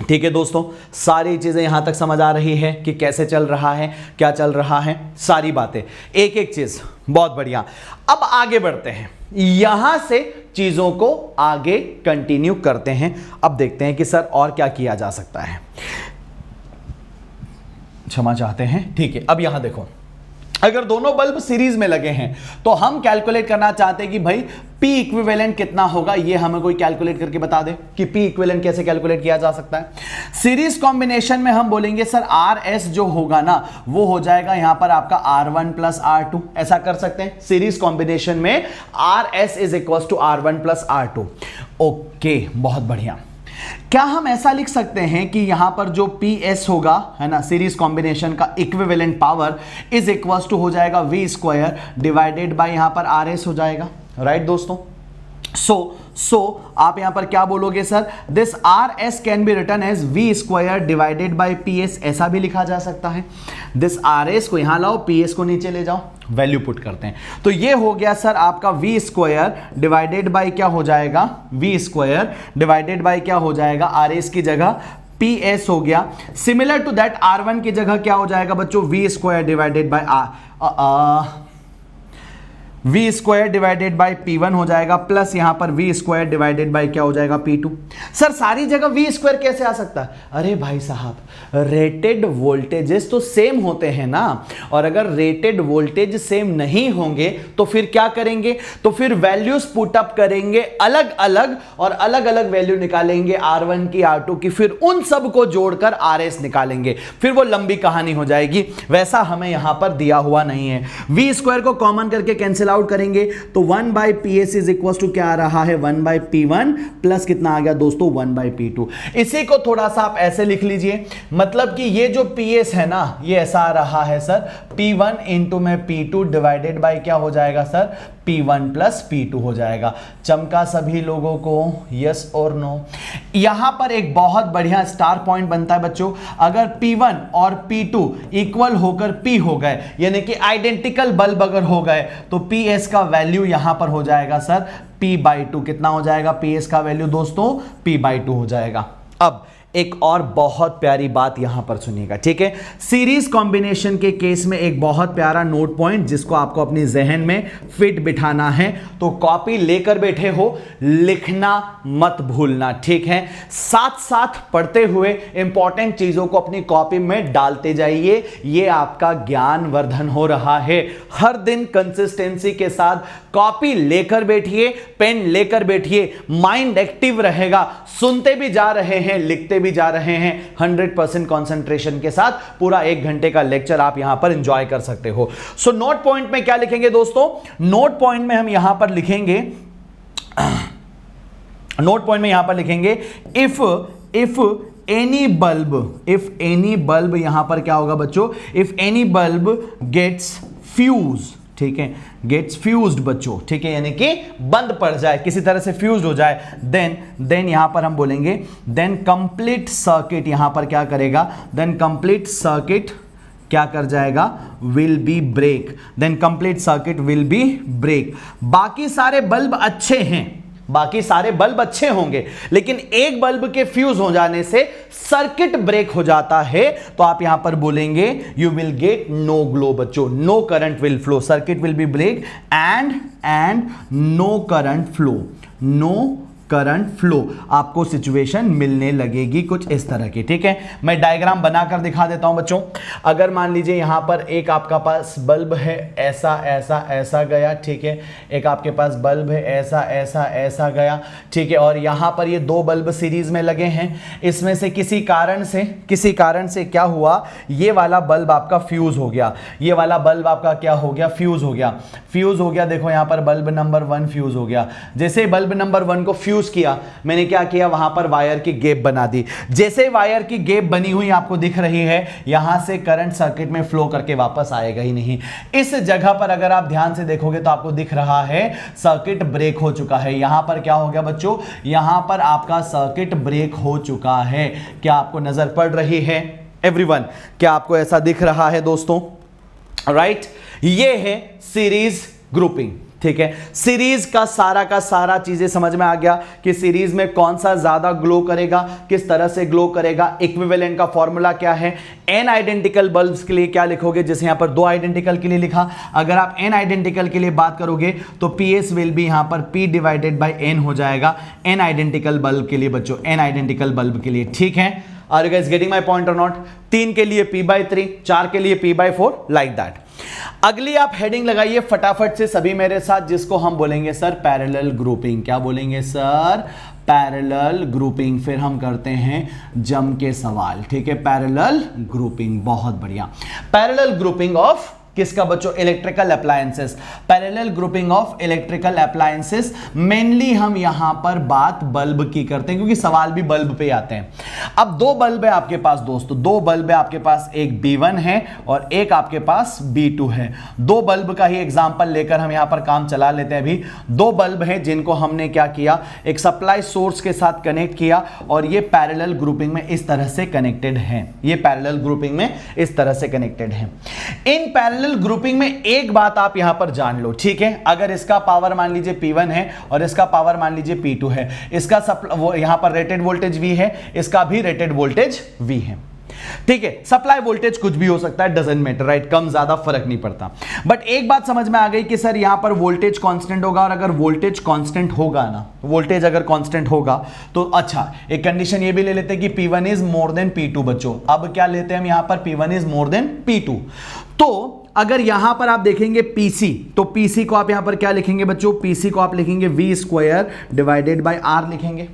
ठीक है दोस्तों, सारी चीजें यहां तक समझ आ रही है कि कैसे चल रहा है, क्या चल रहा है, सारी बातें, एक एक चीज, बहुत बढ़िया। अब आगे बढ़ते हैं, यहां से चीजों को आगे कंटिन्यू करते हैं। अब देखते हैं कि सर और क्या किया जा सकता है, क्षमा चाहते हैं, ठीक है। अब यहां देखो, अगर दोनों बल्ब सीरीज में लगे हैं तो हम कैलकुलेट करना चाहते हैं कि भाई P इक्विवेलेंट कितना होगा, ये हमें कोई कैलकुलेट करके बता दे कि P इक्विवेलेंट कैसे कैलकुलेट किया जा सकता है। सीरीज कॉम्बिनेशन में हम बोलेंगे सर RS जो होगा ना वो हो जाएगा यहां पर आपका R1 प्लस R2, ऐसा कर सकते हैं। सीरीज कॉम्बिनेशन में RS is equal to R1 plus R2। Okay, बहुत बढ़िया। क्या हम ऐसा लिख सकते हैं कि यहां पर जो PS होगा, है ना, सीरीज कॉम्बिनेशन का equivalent power is equal to हो जाएगा V स्क्वायर डिवाइडेड बाय यहां पर RS हो जाएगा, राइट दोस्तों। सो आप यहां पर क्या बोलोगे sir, this RS can be written as V square divided by PS, ऐसा भी लिखा जा सकता है। दिस RS को यहां लाओ, PS को नीचे ले जाओ, वैल्यू पुट करते हैं, तो ये हो गया सर आपका V स्क्वायर डिवाइडेड बाय क्या हो जाएगा, V स्क्वायर डिवाइडेड बाय क्या हो जाएगा, RS की जगह PS हो गया। सिमिलर टू दैट R1 की जगह क्या हो जाएगा बच्चों, V square divided bye V square divided bye P1 हो जाएगा, प्लस यहां पर V स्क्वायर डिवाइडेड बाय क्या हो जाएगा, P2। सर सारी जगह V स्क्वायर कैसे आ सकता है, अरे भाई साहब रेटेड वोल्टेजेस तो सेम होते हैं ना, और अगर रेटेड वोल्टेज सेम नहीं होंगे तो फिर क्या करेंगे, तो फिर वैल्यूज पुट अप करेंगे अलग अलग, और अलग अलग वैल्यू निकालेंगे R1 की, R2 की, फिर उन सब को जोड़कर RS निकालेंगे, फिर वो लंबी कहानी हो जाएगी। वैसा हमें यहां पर दिया हुआ नहीं है। V स्क्वायर को कॉमन करके कैंसिल आउट करेंगे तो 1 by PS is equal to क्या आ रहा है, 1 बाई P1 प्लस कितना आ गया दोस्तों, 1 बाई P2। इसी को थोड़ा सा आप ऐसे लिख लीजिए, मतलब कि ये जो PS है ना ये ऐसा आ रहा है सर P1 इंटू में P2 डिवाइडेड बाई क्या हो जाएगा सर, P1 प्लस P2 हो जाएगा। चमका सभी लोगों को, यस और नो। यहां पर एक बहुत बढ़िया स्टार पॉइंट बनता है बच्चों, अगर P1 और P2 इक्वल होकर P हो गए, यानी कि आइडेंटिकल बल्ब अगर हो गए, तो PS का वैल्यू यहां पर हो जाएगा सर P/2 कितना हो जाएगा, PS का वैल्यू दोस्तों P/2 हो जाएगा। अब एक और बहुत प्यारी बात यहां पर सुनिएगा, ठीक है। सीरीज कॉम्बिनेशन के केस में एक बहुत प्यारा नोट पॉइंट जिसको आपको अपनी जहन में फिट बिठाना है, तो कॉपी लेकर बैठे हो, लिखना मत भूलना, ठीक है। साथ साथ पढ़ते हुए इंपॉर्टेंट चीजों को अपनी कॉपी में डालते जाइए, ये आपका ज्ञान वर्धन हो रहा है। हर दिन कंसिस्टेंसी के साथ कॉपी लेकर बैठिए, पेन लेकर बैठिए, माइंड एक्टिव रहेगा, सुनते भी जा रहे हैं, लिखते भी जा रहे हैं। 100% कंसंट्रेशन के साथ पूरा 1 घंटे का लेक्चर आप यहां पर एंजॉय कर सकते हो। सो नोट पॉइंट में क्या लिखेंगे दोस्तों, नोट पॉइंट में हम यहां पर लिखेंगे, नोट पॉइंट में यहां पर लिखेंगे इफ एनी बल्ब, यहां पर क्या होगा बच्चों, if any bulb gets fuse, ठीक है, गेट्स फ्यूज्ड बच्चों, ठीक है, यानी कि बंद पड़ जाए, किसी तरह से फ्यूज्ड हो जाए, देन यहां पर हम बोलेंगे देन कंप्लीट सर्किट, यहां पर क्या करेगा, देन कंप्लीट सर्किट क्या कर जाएगा, will be break, then complete circuit will be break. बाकी सारे बल्ब अच्छे हैं, बाकी सारे बल्ब अच्छे होंगे, लेकिन एक बल्ब के फ्यूज हो जाने से सर्किट ब्रेक हो जाता है, तो आप यहां पर बोलेंगे you will get no glow बच्चों, no current will flow, circuit will be break and no current flow, no current flow, आपको सिचुएशन मिलने लगेगी कुछ इस तरह की, ठीक है। मैं डायग्राम बनाकर दिखा देता हूं बच्चों। अगर मान लीजिए यहां पर एक आपका पास बल्ब है, ऐसा ऐसा ऐसा गया, ठीक है, एक आपके पास बल्ब है, ऐसा ऐसा ऐसा गया, ठीक है, और यहां पर ये 2 बल्ब सीरीज में लगे हैं, इसमें से किसी कारण से क्या हुआ, ये वाला बल्ब आपका फ्यूज हो गया, ये वाला बल्ब आपका क्या हो गया, फ्यूज हो गया, देखो यहां पर बल्ब नंबर 1 फ्यूज हो गया। जैसे बल्ब नंबर 1 को फ्यूज किया, मैंने क्या किया, वहां पर वायर की गैप बना दी। जैसे वायर की गैप बनी हुई आपको दिख रही है, यहां से करंट सर्किट में फ्लो करके वापस आएगा ही नहीं। इस जगह पर अगर आप ध्यान से देखोगे तो आपको दिख रहा है सर्किट ब्रेक हो चुका है। यहां पर क्या हो गया बच्चों, यहां पर आपका सर्किट ब्रेक हो चुका है। क्या आपको नजर पड़ रही है एवरीवन, क्या आपको ऐसा दिख रहा है दोस्तों, राइट? ये है सीरीज ग्रुपिंग, ठीक है। सीरीज का सारा चीजें समझ में आ गया कि सीरीज में कौन सा ज्यादा ग्लो करेगा, किस तरह से ग्लो करेगा, इक्विवेलेंट का फॉर्मूला क्या है, n आइडेंटिकल बल्ब्स के लिए क्या लिखोगे, जैसे यहां पर 2 आइडेंटिकल के लिए लिखा, अगर आप n आइडेंटिकल के लिए बात करोगे तो PS विल बी यहां पर P/n हो जाएगा, n आइडेंटिकल बल्ब के लिए बच्चों, n आइडेंटिकल बल्ब के लिए, ठीक है। Are you guys getting my point or not? 3 के लिए P/3, 4 के लिए P/4, लाइक दैट। अगली आप हेडिंग लगाइए फटाफट से सभी मेरे साथ, जिसको हम बोलेंगे सर पैरेलल ग्रुपिंग। क्या बोलेंगे सर? Parallel grouping. फिर हम करते हैं जम के सवाल, ठीक है। पैरेलल ग्रुपिंग, बहुत बढ़िया। पैरेलल ग्रुपिंग ऑफ किसका बच्चों? Electrical appliances. Parallel grouping of electrical appliances. Mainly हम यहां पर बात बल्ब की करते हैं क्योंकि सवाल भी बल्ब पे आते हैं। अब 2 बल्ब है आपके पास दोस्तों, 2 बल्ब है आपके पास, एक B1 है और एक आपके पास B2 है। 2 बल्ब का ही एग्जांपल लेकर हम यहां पर काम चला लेते हैं। अभी 2 बल्ब हैं जिनको हमने क्या किया, एक सप्लाई सोर्स के साथ कनेक्ट किया और ये पैरेलल ग्रुपिंग में इस तरह से कनेक्टेड है, ये पैरेलल ग्रुपिंग में इस तरह से कनेक्टेड है। इन पैरेलल ग्रुपिंग में एक बात आप यहां पर जान लो, ठीक है। अगर इसका पावर मान लीजिए P1 है और इसका पावर मान लीजिए P2 है, इसका वो यहां पर रेटेड वोल्टेज V है, इसका भी रेटेड वोल्टेज V है, ठीक है। सप्लाई वोल्टेज कुछ भी हो सकता है, डजंट मैटर, राइट, कम ज्यादा फर्क नहीं पड़ता। बट एक बात समझ में आ गई कि सर यहां पर वोल्टेज कांस्टेंट होगा, और अगर वोल्टेज कांस्टेंट होगा ना, वोल्टेज अगर कांस्टेंट होगा तो अच्छा, एक कंडीशन ये भी ले लेते हैं कि P1 is more than P2 बच्चों। अब क्या लेते हैं हम यहां पर, P1 is more than P2। तो अगर यहां पर आप देखेंगे PC, तो PC को आप यहां पर क्या लिखेंगे बच्चों? PC को आप लिखेंगे V² डिवाइडेड बाय R लिखेंगे,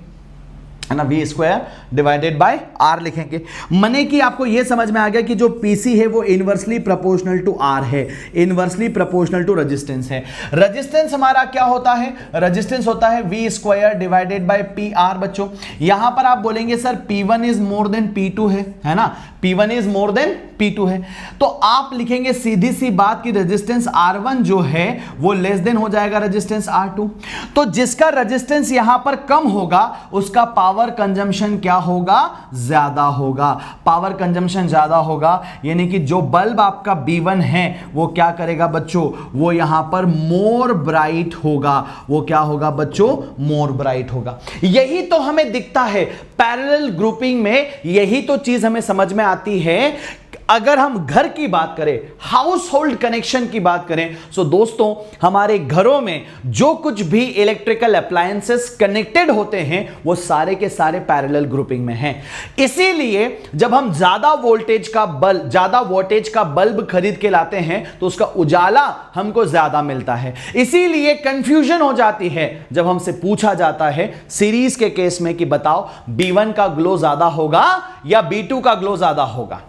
है ना, V² डिवाइडेड बाय R लिखेंगे। मने कि आपको यह समझ में आ गया कि जो PC है वो इनवर्सली प्रोपोर्शनल टू R है, इनवर्सली प्रोपोर्शनल टू रेजिस्टेंस है। रेजिस्टेंस हमारा क्या होता है? रेजिस्टेंस होता है V² डिवाइडेड बाय PR बच्चों। यहां पर आप बोलेंगे sir P1 is more than P2 है ना, P1 is more than P2 है। तो आप लिखेंगे सीधी सी बात की रेजिस्टेंस R1 जो है वो लेस देन हो जाएगा रेजिस्टेंस R2। तो जिसका रेजिस्टेंस यहां पर कम होगा उसका पावर कंजम्पशन क्या होगा, ज्यादा होगा। पावर कंजम्पशन ज्यादा होगा यानी कि जो बल्ब आपका B1 है वो क्या करेगा बच्चों, वो यहां पर मोर ब्राइट होगा। वो क्या होगा बच्चों, मोर ब्राइट होगा। यही तो हमें दिखता है पैरेलल ग्रुपिंग में, यही तो चीज हमें समझ में आती है। अगर हम घर की बात करें, हाउस होल्ड कनेक्शन की बात करें, तो दोस्तों हमारे घरों में जो कुछ भी इलेक्ट्रिकल अप्लायंसेस कनेक्टेड होते हैं वो सारे के सारे पैरेलल ग्रुपिंग में हैं। इसीलिए जब हम ज्यादा वोल्टेज का बल्ब खरीद के लाते हैं तो उसका उजाला हमको ज्यादा मिलता है। इसीलिए कंफ्यूजन हो जाती है जब हमसे पूछा जाता है सीरीज के केस में कि बताओ B1 का ग्लो ज्यादा होगा या B2 का ग्लो ज्यादा होगा।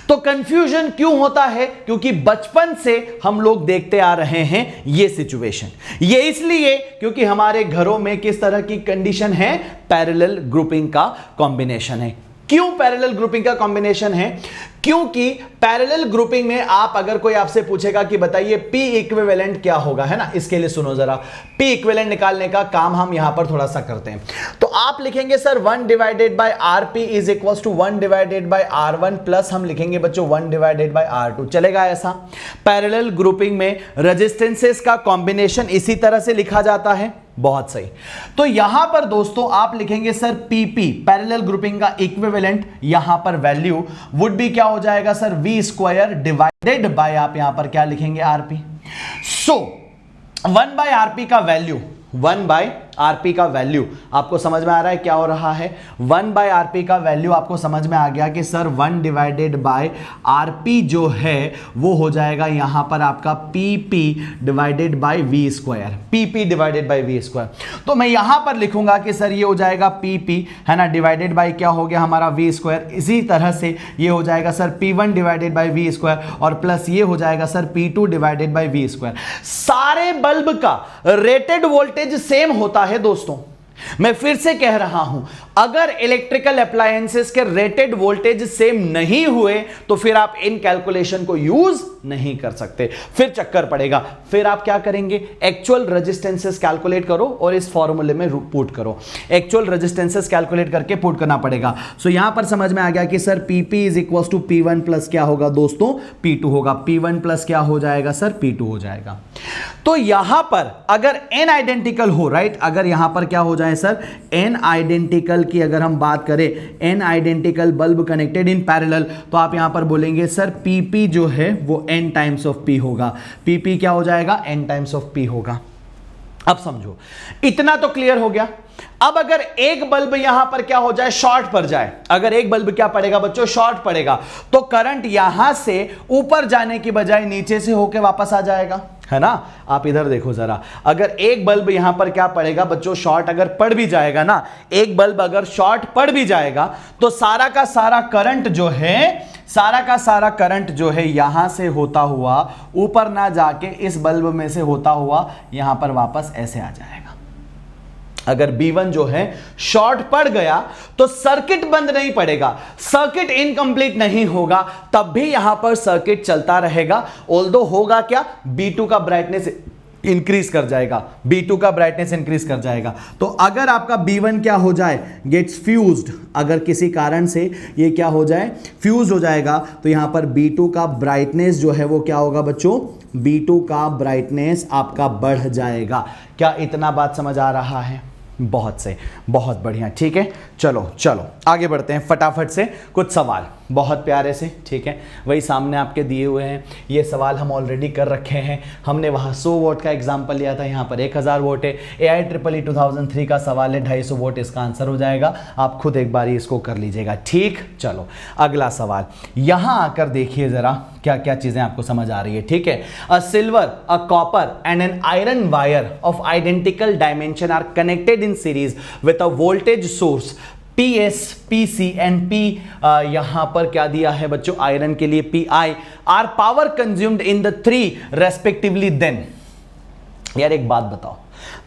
तो कंफ्यूजन क्यों होता है, क्योंकि बचपन से हम लोग देखते आ रहे हैं ये सिचुएशन। ये इसलिए क्योंकि हमारे घरों में किस तरह की कंडीशन है, पैरेलल ग्रुपिंग का कॉम्बिनेशन है। क्यों पैरेलल ग्रुपिंग का कॉम्बिनेशन है, क्योंकि पैरेलल ग्रुपिंग में आप अगर कोई आपसे पूछेगा कि बताइए P इक्विवेलेंट क्या होगा, है ना, इसके लिए सुनो जरा। P इक्विवेलेंट निकालने का काम हम यहां पर थोड़ा सा करते हैं। तो आप लिखेंगे sir 1 divided by RP is equal to 1 divided by R1 plus हम लिखेंगे बच्चों 1 डिवाइडेड बाय R2। चलेगा ऐसा? पैरेलल ग्रुपिंग में रेजिस्टेंसेस का कॉम्बिनेशन इसी तरह से लिखा जाता है। बहुत सही। तो यहां पर दोस्तों आप लिखेंगे सर PP पैरेलल ग्रुपिंग का इक्विवेलेंट, यहां पर वैल्यू वुड बी क्या हो जाएगा sir, V square divided bye आप यहां पर क्या लिखेंगे RP। सो 1 बाय RP का वैल्यू, 1 बाय RP का वैल्यू आपको समझ में आ रहा है क्या हो रहा है। 1 बाय RP का वैल्यू आपको समझ में आ गया कि सर 1 डिवाइडेड बाय RP जो है वो हो जाएगा यहां पर आपका PP divided by V square, PP divided by V square. तो मैं यहां पर लिखूंगा कि सर ये हो जाएगा PP, है ना, डिवाइडेड बाय क्या हो गया हमारा V स्क्वायर। इसी तरह से ये हो जाएगा sir P1 divided by V square और प्लस ये हो जाएगा sir P2 divided by V square. सारे बल्ब का रेटेड वोल्टेज सेम होता है दोस्तों। मैं फिर से कह रहा हूं, अगर इलेक्ट्रिकल अप्लायंसेस के रेटेड वोल्टेज सेम नहीं हुए तो फिर आप इन कैलकुलेशन को यूज नहीं कर सकते, फिर चक्कर पड़ेगा। फिर आप क्या करेंगे, एक्चुअल रेजिस्टेंसेस कैलकुलेट करो और इस फॉर्मूले में पुट करो। एक्चुअल रेजिस्टेंसेस कैलकुलेट करके पुट करना पड़ेगा। सो यहां पर समझ में आ गया कि sir PP is equal to P1 plus क्या होगा दोस्तों, P2 होगा। P1 प्लस क्या हो जाएगा सर, P2 हो जाएगा। तो यहां पर अगर n आइडेंटिकल हो, राइट, अगर यहां पर क्या हो जाए सर, n आइडेंटिकल की अगर हम बात करें, n identical bulb connected in parallel, तो आप यहां पर बोलेंगे सर PP जो है वो n टाइम्स ऑफ P होगा। PP क्या हो जाएगा, n टाइम्स ऑफ P होगा। अब समझो, इतना तो क्लियर हो गया। अब अगर एक बल्ब यहां पर क्या हो जाए, शॉर्ट पड़ जाए, अगर एक बल्ब क्या पड़ेगा बच्चों, शॉर्ट पड़ेगा, तो करंट यहां से ऊपर जाने की बजाय नीचे से होकर वापस आ जाएगा, है ना। आप इधर देखो जरा, अगर एक बल्ब यहां पर क्या पड़ेगा बच्चों, शॉर्ट अगर पड़ भी जाएगा ना, एक बल्ब अगर शॉर्ट पड़ भी जाएगा तो सारा का सारा करंट जो है, सारा का सारा करंट जो है यहां से होता हुआ ऊपर ना जाके इस बल्ब में से होता हुआ यहां पर वापस ऐसे आ जाएगा। अगर B1 जो है शॉर्ट पड़ गया तो सर्किट बंद नहीं पड़ेगा, सर्किट इनकम्प्लीट नहीं होगा, तब भी यहां पर सर्किट चलता रहेगा। ऑल्दो होगा क्या, B2 का ब्राइटनेस इंक्रीज कर जाएगा, B2 का ब्राइटनेस इंक्रीज कर जाएगा। तो अगर आपका B1 क्या हो जाए, गेट्स फ्यूज्ड, अगर किसी कारण से ये क्या हो जाए, फ्यूज हो जाएगा, तो यहां पर B2 का ब्राइटनेस जो है वो क्या होगा बच्चों, B2 का ब्राइटनेस आपका बढ़ जाएगा। क्या इतना बात समझ आ रहा है? बहुत से, बहुत बढ़िया, ठीक है। चलो चलो आगे बढ़ते हैं फटाफट से, कुछ सवाल बहुत प्यारे से, ठीक है, वही सामने आपके दिए हुए हैं। ये सवाल हम ऑलरेडी कर रखे हैं, हमने वहाँ 100 वोट का एग्जाम्पल लिया था, यहाँ पर 1000 वोट है। AIEEE 2003 का सवाल है, 250 वोट इसका आंसर हो जाएगा। आप खुद एक बार इसको कर लीजिएगा, ठीक। चलो अगला सवाल, यहाँ आकर देखिए ज़रा क्या क्या चीज़ें आपको समझ आ रही है, ठीक है। A silver, a copper and an iron wire of identical dimension are connected in series with a voltage source PS, PC and P, यहां पर क्या दिया है बच्चों, आयरन के लिए PI, are power consumed in the 3 respectively. Then यार एक बात बताओ,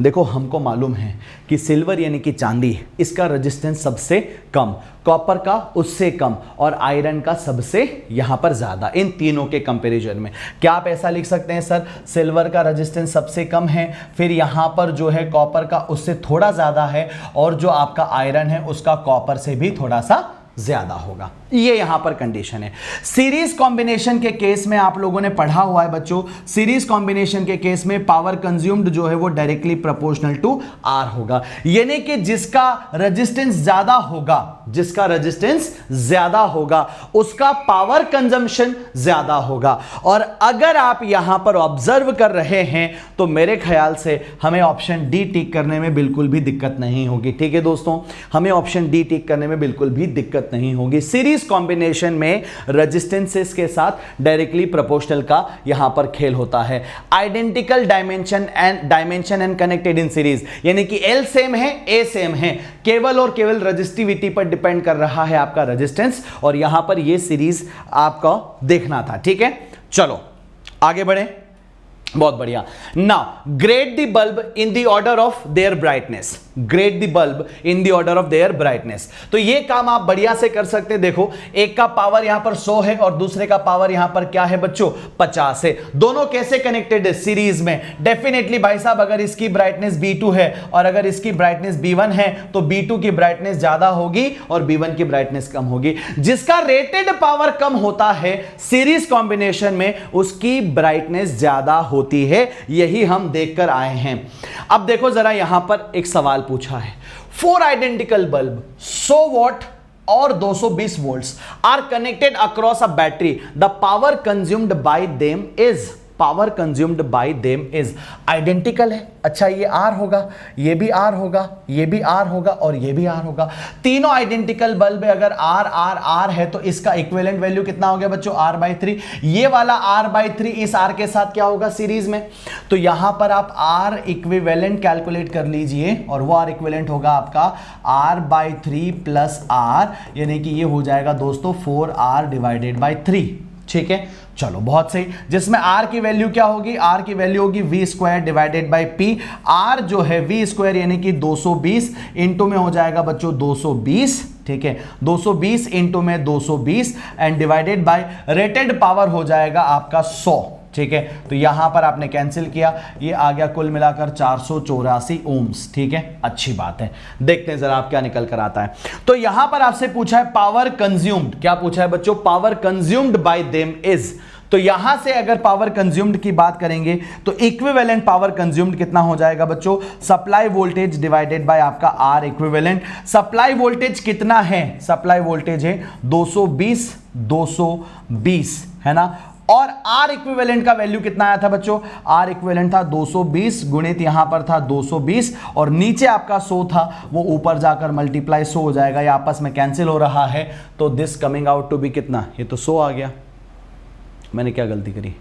देखो हमको मालूम है कि सिल्वर यानी कि चांदी, इसका रेजिस्टेंस सबसे कम, कॉपर का उससे कम और आयरन का सबसे यहां पर ज्यादा, इन तीनों के कंपैरिजन में। क्या आप ऐसा लिख सकते हैं सर, सिल्वर का रेजिस्टेंस सबसे कम है, फिर यहां पर जो है कॉपर का उससे थोड़ा ज्यादा है, और जो आपका आयरन है उसका कॉपर से भी थोड़ा सा ज्यादा होगा। ये यहां पर कंडीशन है। सीरीज कॉम्बिनेशन के केस में आप लोगों ने पढ़ा हुआ है बच्चों, सीरीज कॉम्बिनेशन के केस में पावर कंज्यूम्ड जो है वो डायरेक्टली प्रोपोर्शनल टू आर होगा, यानी कि जिसका रेजिस्टेंस ज्यादा होगा, जिसका रेजिस्टेंस ज्यादा होगा उसका पावर कंजम्पशन ज्यादा होगा। और अगर आप यहां पर ऑब्जर्व कर रहे हैं तो मेरे ख्याल से हमें ऑप्शन डी टिक करने में बिल्कुल भी दिक्कत नहीं होगी। ठीक है दोस्तों, हमें ऑप्शन डी टिक करने में बिल्कुल भी दिक्कत नहीं होगी। सीरीज कॉम्बिनेशन में रेजिस्टेंसेस के साथ डायरेक्टली प्रोपोर्शनल का यहां पर खेल होता है। Identical dimension and connected in series, यानी कि एल सेम है, ए सेम है, केवल और केवल रेजिस्टिविटी पर डिपेंड कर रहा है आपका रेजिस्टेंस, और यहां पर यह सीरीज आपको देखना था। ठीक है, चलो आगे बढ़े। बहुत बढ़िया। Now grade the bulb in the order of their brightness, grade the bulb in the order of their brightness. तो ये काम आप बढ़िया से कर सकते हैं। देखो एक का पावर यहां पर 100 है और दूसरे का पावर यहां पर क्या है बच्चों, 50 है। दोनों कैसे कनेक्टेड है, सीरीज में। डेफिनेटली भाई साहब अगर इसकी ब्राइटनेस B2 है और अगर इसकी ब्राइटनेस B1 है तो B2 की ब्राइटनेस ज्यादा होगी और B1 की ब्राइटनेस कम होगी। जिसका रेटेड पावर कम होता है सीरीज कॉम्बिनेशन में, उसकी ब्राइटनेस ज्यादा होती है। यही हम देखकर आए हैं। अब देखो जरा यहां पर एक सवाल पूछा है, 4 आइडेंटिकल बल्ब 100 वॉट और 220 volts are connected across a battery, the power consumed by them is, power consumed by them is. Identical है, अच्छा ये आर होगा, ये भी आर होगा, ये भी आर होगा और ये भी आर होगा। तीनों आइडेंटिकल बल्ब अगर आर आर आर है तो इसका इक्विवेलेंट वैल्यू कितना हो गया बच्चों, R/3। ये वाला R/3 इस आर के साथ क्या होगा सीरीज में, तो यहां पर आप आर इक्विवेलेंट कैलकुलेट कर लीजिए और वो आर इक्विवेलेंट होगा आपका R/3 प्लस आर, यानी कि ये हो जाएगा दोस्तों 4R/3। ठीक है, चलो बहुत सही। जिसमें R की वैल्यू क्या होगी, R की वैल्यू होगी V² divided by P। R जो है V² यानी कि 220 इंटू में हो जाएगा बच्चों 220। ठीक है, 220 इंटू में 220 and divided by rated power हो जाएगा आपका 100। ठीक है, तो यहां पर आपने कैंसिल किया, ये आ गया कुल मिलाकर 484 ओम्स। ठीक है, अच्छी बात है। देखते हैं जरा आप क्या निकल कर आता है। तो यहां पर आपसे पूछा है पावर कंज्यूम्ड, क्या पूछा है बच्चों, power consumed by them is. तो यहां से अगर पावर कंज्यूम्ड की बात करेंगे तो इक्विवेलेंट पावर कंज्यूम्ड कितना हो जाएगा बच्चों, सप्लाई वोल्टेज डिवाइडेड बाय आपका आर इक्विवेलेंट। सप्लाई वोल्टेज कितना है, सप्लाई वोल्टेज है 220 है ना, और आर इक्विवेलेंट का वैल्यू कितना आया था बच्चों, आर इक्विवेलेंट था 220 गुणित यहां पर था 220 और नीचे आपका 100 था, वो ऊपर जाकर मल्टीप्लाई 100 हो जाएगा, ये आपस में कैंसिल हो रहा है। तो this coming out to be कितना, ये तो 100 आ गया। मैंने क्या गलती करी,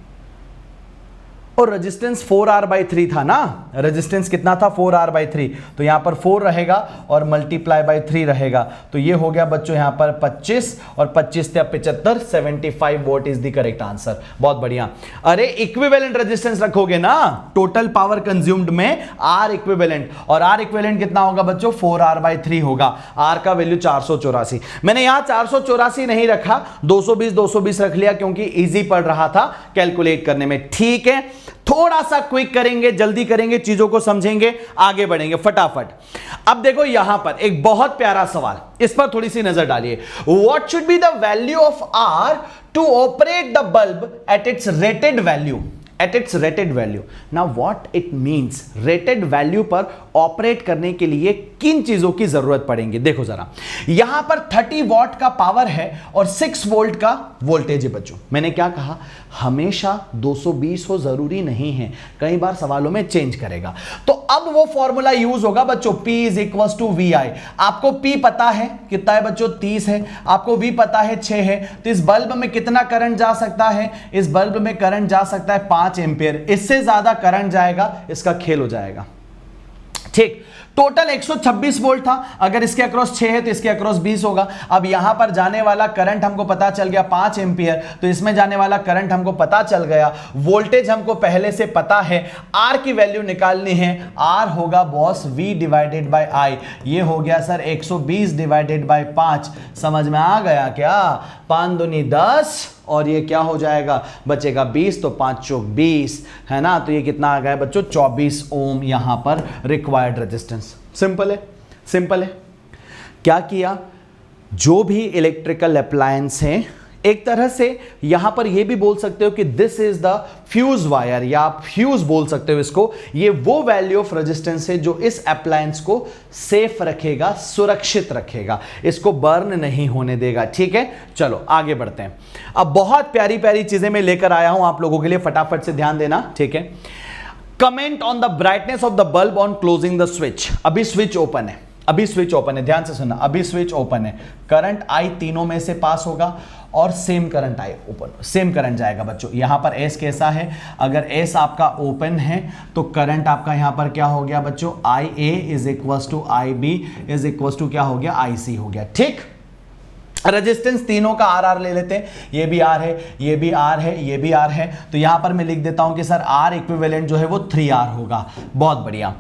और रेजिस्टेंस 4R/3 था ना, रेजिस्टेंस कितना था 4R/3, तो यहां पर 4 रहेगा और मल्टीप्लाई बाय 3 रहेगा, तो ये हो गया बच्चों यहां पर 25 और 25 से 75, 75 vote is the correct answer. बहुत बढ़िया। अरे इक्विवेलेंट रेजिस्टेंस रखोगे ना, टोटल पावर कंज्यूम्ड में आर इक्विवेलेंट, और आर इक्विवेलेंट कितना होगा बच्चों 4R/3 होगा। आर का वैल्यू 484, मैंने यहां 484 नहीं रखा, 220 रख लिया क्योंकि इजी पड़ रहा था कैलकुलेट करने में। ठीक है, थोड़ा सा क्विक करेंगे, जल्दी करेंगे, चीजों को समझेंगे, आगे बढ़ेंगे फटाफट। अब देखो यहां पर एक बहुत प्यारा सवाल, इस पर थोड़ी सी नजर डालिए। What should be the value of R to operate the bulb at its rated value, at its rated value. Now what it means, rated value पर ऑपरेट करने के लिए किन चीजों की जरूरत पड़ेगी। देखो जरा, यहां पर 30 वॉट का पावर है और 6 वोल्ट का वोल्टेज है बच्चों। मैंने क्या कहा, हमेशा 220 हो जरूरी नहीं है, कई बार सवालों में चेंज करेगा। तो अब वो फॉर्मूला यूज होगा बच्चों, P = VI। आपको P पता है कितना है बच्चों, 30 है, आपको V पता है 6 है, तो इस बल्ब में कितना करंट जा सकता है, इस बल्ब में करंट जा सकता है 5 एम्पियर। इससे ज्यादा करंट जाएगा इसका खेल हो जाएगा। ठीक, टोटल 126 वोल्ट था, अगर इसके अक्रॉस 6 है तो इसके अक्रॉस 20 होगा। अब यहां पर जाने वाला करंट हमको पता चल गया 5 एंपियर, तो इसमें जाने वाला करंट हमको पता चल गया। वोल्टेज हमको पहले से पता है, आर की वैल्यू निकालनी है, आर होगा boss V divided by I। ये हो गया सर 120 डिवाइडेड बाय 5। समझ में आ गया क्या? 5 दूनी 10 और ये क्या हो जाएगा, बचेगा 20, तो 5 चौक 20 है ना, तो ये कितना आ गया बच्चों 24 ओम यहां पर रिक्वायर्ड रेजिस्टेंस। सिंपल है, सिंपल है। क्या किया, जो भी इलेक्ट्रिकल अप्लायंस हैं, एक तरह से यहां पर यह भी बोल सकते हो कि this is the fuse wire, या आप फ्यूज बोल सकते हो इसको। ये वो वैल्यू ऑफ रेजिस्टेंस है जो इस अप्लायंस को सेफ रखेगा, सुरक्षित रखेगा, इसको बर्न नहीं होने देगा। ठीक है, चलो आगे बढ़ते हैं। अब बहुत प्यारी प्यारी चीजें मैं लेकर आया हूं आप लोगों के लिए, फटाफट से ध्यान देना। ठीक है, comment on the brightness of the bulb on closing the switch. अभी स्विच ओपन है, अभी स्विच ओपन है, ध्यान से सुनना, अभी स्विच ओपन है, करंट आई तीनों में से पास होगा और same current I open, same current जाएगा बच्चों। यहां पर एस कैसा है, अगर एस आपका ओपन है तो करंट आपका यहां पर क्या हो गया बच्चों, I A is equal to I B is equal to क्या हो गया, आई सी हो गया। ठीक, रेजिस्टेंस तीनों का आर आर ले लेते हैं, ये भी आर है, ये भी आर है, ये भी आर है, तो यहां पर मैं लिख देता हूं कि सर आर इक्विवेलेंट जो है वो 3R होगा। बहुत बढ़िया।